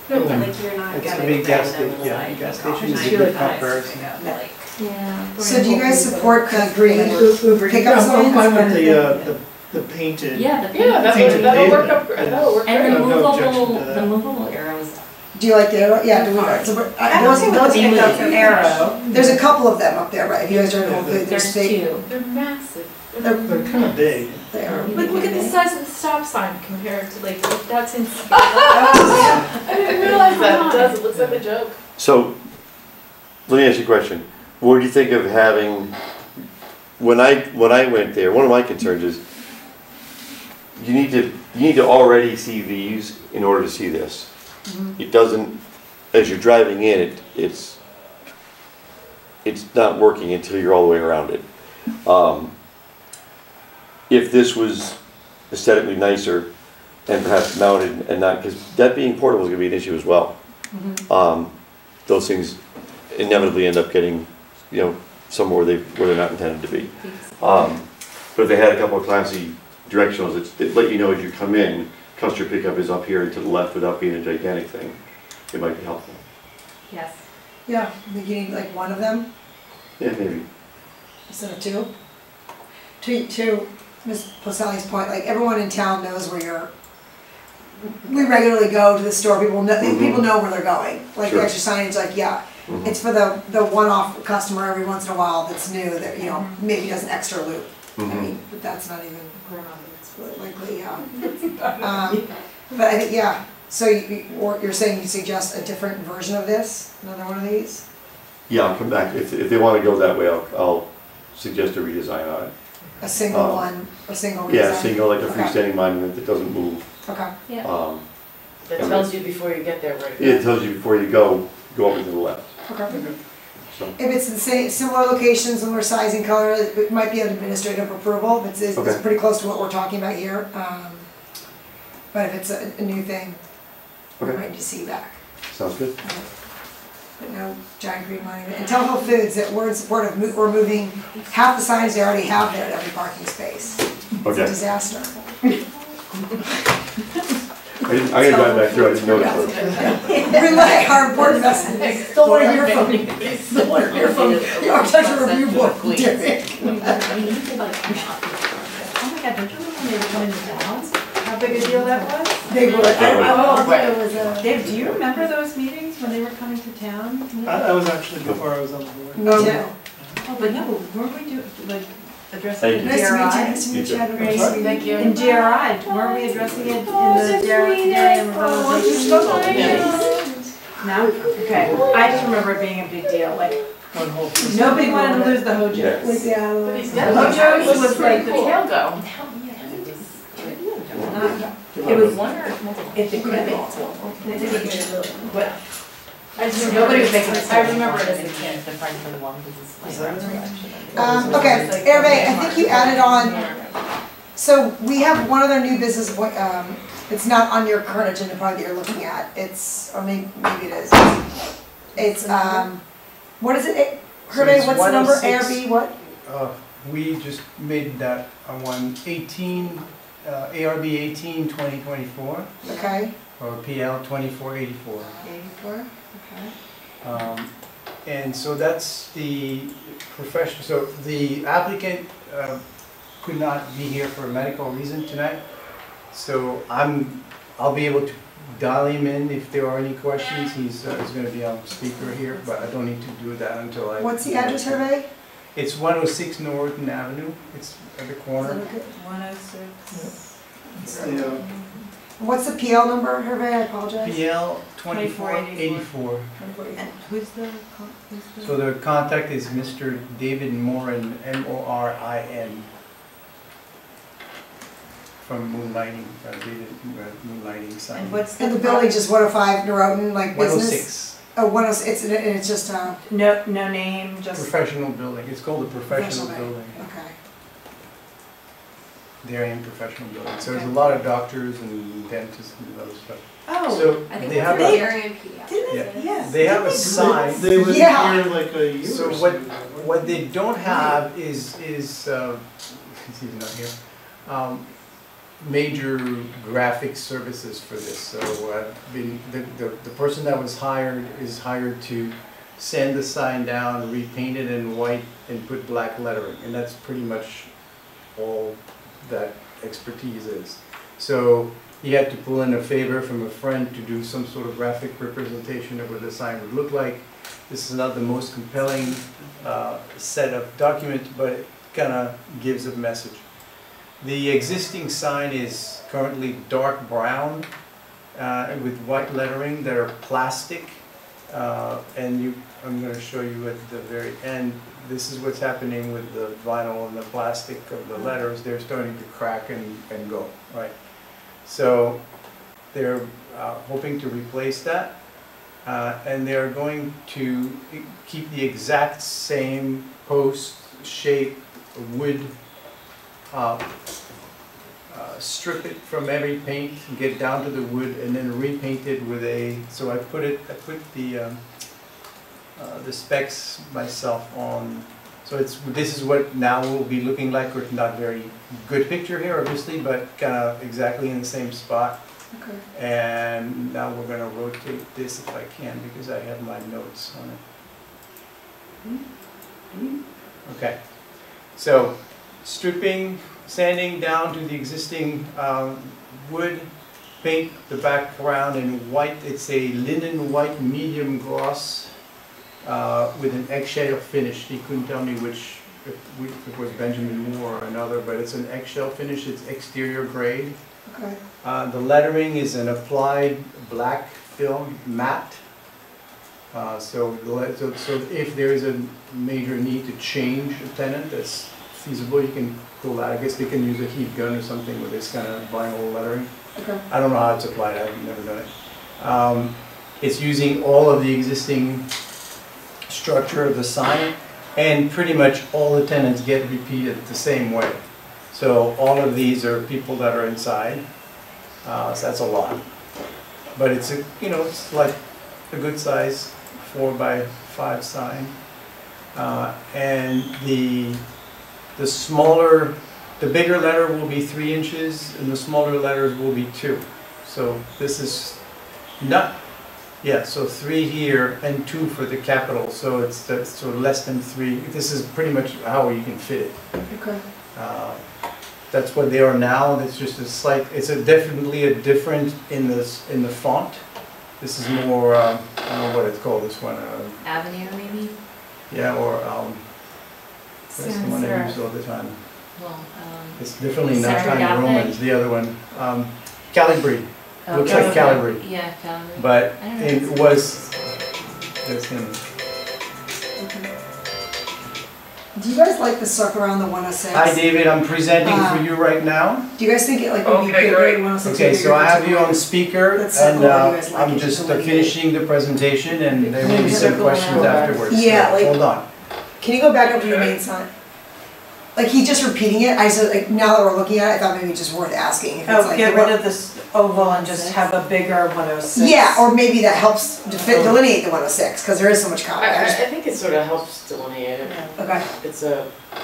No, but like you're not
It's
gonna.
a big gas
them
station, yeah,
like
gas
a
station is a
coffee
good
shop.
comparison.
Yeah.
So do you guys support the green pickup
Yeah, I'm fine
signs?
with the painted.
Yeah, the
Yeah,
Painted
that'll work
pavement.
up, that'll work
and the
great.
no objection
movable,
to that.
the movable arrows.
Do you like the arrow? Yeah, do we, so
I don't think those pick up an arrow.
there's a couple of them up there, right? If you guys are in Whole Foods,
There's
there's big.
two.
They're massive.
They're kind of big.
They are.
like, look at the size of the stop sign compared to like, that's in.
I didn't realize that. It does, it looks like a joke.
So, let me ask you a question. What do you think of having, when I went there, one of my concerns is, you need to already see these in order to see this. It doesn't, as you're driving in, it's not working until you're all the way around it. If this was aesthetically nicer and perhaps mounted and not, because that being portable is gonna be an issue as well. Those things inevitably end up getting, somewhere where they're not intended to be. But if they had a couple of classy directionals that let you know as you come in, customer pickup is up here and to the left without being a gigantic thing, it might be helpful.
Yes.
Yeah, I think you need like one of them
Yeah, maybe.
instead of two. To Ms. Poselli's point, like everyone in town knows where you're. We regularly go to the store. People know.
Mhm.
People know where they're going. Like
Sure.
the extra signage, like
Mhm.
it's for the one-off customer every once in a while that's new that maybe does an extra loop. I
Mhm.
mean, but that's not even it's likely, yeah. But I think, yeah, so you're saying you suggest a different version of this, another one of these?
Yeah, I'll come back. If they want to go that way, I'll suggest a redesign on it.
A single one, a single redesign?
Yeah, single, like a
Okay.
freestanding monument that doesn't move.
Okay.
Yeah.
That tells you before you get there where to go.
It tells you before you go over to the left.
Okay.
So,
If it's the same, similar location, similar sizing, color, it might be an administrative approval. It's
Okay.
pretty close to what we're talking about here. But if it's a new thing, we're
Okay.
ready to see back.
sounds good.
But no giant green monument. And tell Whole Foods that we're in support of, we're moving half the signs they already have there at every parking space. It's a
Okay.
disaster.
And I gotta drive back through, I didn't notice it.
Relay our important messages. Still want to hear from you. Still want to hear from the Architectural Review Board, Derek.
Oh my God, don't you remember when they were coming to town? How big a deal that was?
They were.
Dave, do you remember those meetings when they were coming to town?
I was actually before I was on the board.
No.
Oh, but no, but weren't we addressing the
Thank you.
DRI?
Nice to meet you.
I'm sorry?
Thank you.
In DRI, weren't we addressing it in the DRI and revitalization? No? Okay, I just remember it being a big deal, like,
On hold.
nobody wanted to lose the Hojos.
With the,
The Hojos was like the tail go. It was one or multiple? It could have been. But I just remember nobody was making it.
I remember it as a kid, the Franklin one, because it's my recollection.
okay, Hervé, I think you added on, so we have one other new business, it's not on your current agenda probably that you're looking at, it's, or maybe it is. It's, what is it, Hervé,
it's
what's the number,
106.
ARB, what?
We just made that one 18, ARB 18 2024,
Okay,
or PL 2484.
84, okay.
And so that's the profession, so the applicant could not be here for a medical reason tonight. So I'll be able to dial him in if there are any questions. He's going to be on speaker here, but I don't need to do that until I...
What's the address, Hervé?
It's 106 Norton Avenue. It's at the corner.
106.
It's the,
What's the PL number, Hervé, I apologize?
PL 2484.
And who's the?
So the contact is Mr. David Morin, M-O-R-I-N, from Moonlighting, David Moonlighting Sign.
And what's the?
And the building just 105 Norotan, like business?
106.
Oh, 106, it's just,
No name, just.
Professional building. It's called a professional building.
okay.
Darien Professional Building. So there's a lot of doctors and dentists and other stuff.
Oh,
So
I think
they have
that's
a,
Darien PF.
Didn't
yes.
they have a sign.
They were
Yeah.
here like a year
So
or
what they don't have is he's not here, major graphic services for this. So the person that was hired is hired to sand the sign down, repaint it in white, and put black lettering, and that's pretty much all that expertise is. So he had to pull in a favor from a friend to do some sort of graphic representation of what the sign would look like. This is not the most compelling set of documents, but it kind of gives a message. The existing sign is currently dark brown with white lettering that are plastic. And I'm going to show you at the very end, this is what's happening with the vinyl and the plastic of the letters. They're starting to crack and go, right? So they're hoping to replace that. And they're going to keep the exact same post shape, wood, strip it from every paint, get down to the wood, and then repaint it with a. So I put the specs myself on. So this is what now will be looking like. It's not very good picture here, obviously, but kind of exactly in the same spot.
Okay.
And now we're going to rotate this if I can, because I have my notes on it. Okay. So stripping, sanding down to the existing wood, paint the background in white. It's a linen white medium gloss with an eggshell finish. He couldn't tell me which, if it was Benjamin Moore or another, but it's an eggshell finish. It's exterior grade.
Okay.
The lettering is an applied black film matte. So if there is a major need to change a tenant that's feasible, you can pull that. I guess they can use a heat gun or something with this kind of vinyl lettering.
Okay.
I don't know how it's applied, I've never done it. It's using all of the existing structure of the sign, and pretty much all the tenants get repeated the same way. So all of these are people that are inside, so that's a lot. But it's it's like a good size 4x5 sign, and the bigger letter will be 3 inches, and the smaller letters will be 2. So this is not, yeah, so 3 here and 2 for the capital, so it's so less than 3. This is pretty much how you can fit it.
Okay.
That's what they are now. It's just a slight, definitely a different in the font. This is more, I don't know what it's called, this one.
Avenir maybe?
Yeah, or, that's the one I use all the time.
Well,
It's definitely not
Sarah
Times
Gothic.
Romans, the other one. Calibri, looks like Calibri.
Yeah, Calibri.
But
I don't know.
it was, that's him.
Do you guys like the circle around the 106?
Hi David, I'm presenting for you right now.
Do you guys think it like would be bigger than 106?
Okay, so I have you on speaker
Let's
and
circle what you guys like
I'm
it
just
the way it
finishing the presentation and there may be some
Circle
questions
around.
afterwards.
Yeah,
So
like-
hold on.
Can you go back up to the main sign? Like he's just repeating it. I said like now that we're looking at it, I thought maybe it's just worth asking. If it's
Oh,
like
get
the
rid
one-
of this oval and just have a bigger 106.
Yeah, or maybe that helps delineate the 106 because there is so much copy. I just-
I think it sort of helps delineate it.
Okay.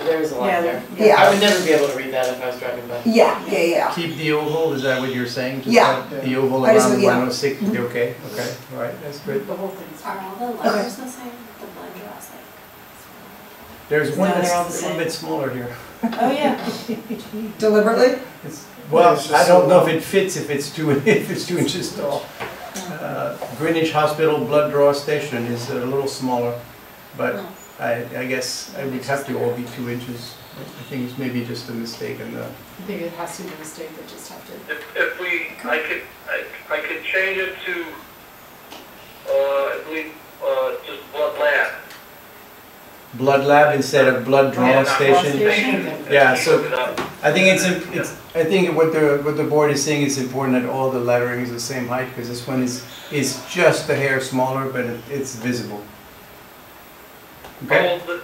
There is a lot
Yeah,
there.
yeah.
I would never be able to read that if I was driving by.
Yeah.
Keep the oval, is that what you're saying? Just
Yeah.
have the oval
I just-
around
yeah.
106, okay, all right, that's good.
The whole thing's.
Are all the letters the same? The blood draws like.
There's one
No, they're all
that's
the
a little
same.
bit smaller here.
Oh, yeah.
Deliberately?
Well,
it's just
I don't
so
know
long.
if it fits if it's 2 inches tall. Greenwich Hospital blood draw station is a little smaller, but I guess I would have to all be 2 inches. I think it's maybe just a mistake in the.
I think it has to be a mistake, they just have to.
If we, I could change it to, I believe, just blood lab.
Blood lab instead of blood draw station. Yeah, so I think I think what the board is saying is important that all the lettering is the same height because this one is just a hair smaller, but it's visible. Okay,
Well,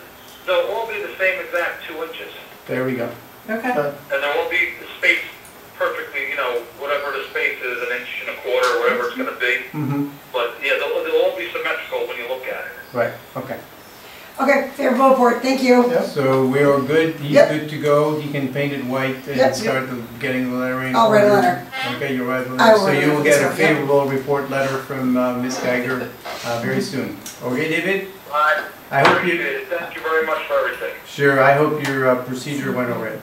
they'll all be the same exact 2 inches.
there we go.
Okay.
And there won't be the space perfectly, whatever the space is, 1.25 inches, or whatever it's gonna be.
Mm-hmm.
But yeah, they'll all be symmetrical when you look at it.
Right. Okay.
Okay, favorable report, thank you.
So we are good. He's
Yep.
good to go. He can paint it white and
Yep.
start getting the lettering.
I'll write a
ordered.
letter.
Okay, you'll write a
I
letter.
will
So
write a
you will
letter,
get a
so, yep.
favorable report letter from Ms. Geiger very soon. Okay, David?
I
I hope
appreciate
you.
it. Thank you very much for everything.
Sure. I hope your procedure went all right.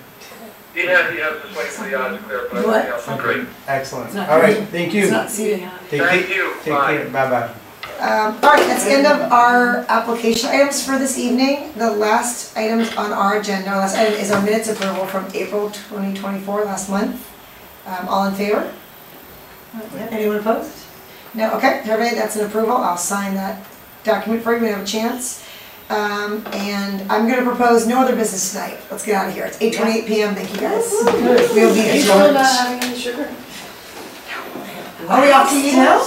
Yeah, just waiting for the odds to clear, but
What?
everything else is great.
Excellent.
It's not
All right.
green.
Thank you.
It's not seated.
Thank you.
Take
Bye.
care. Bye bye.
All right, that's the end of our application items for this evening. The last items on our agenda, last item is our minutes approval from April 2024, last month. All in favor? Anyone opposed? No, okay, everybody, that's an approval. I'll sign that document for you when you have a chance. And I'm gonna propose no other business tonight. Let's get out of here. It's 8:28 PM. Thank you guys. We'll be
Are you
adjourned.
still not having any sugar?
Are we off to eat now?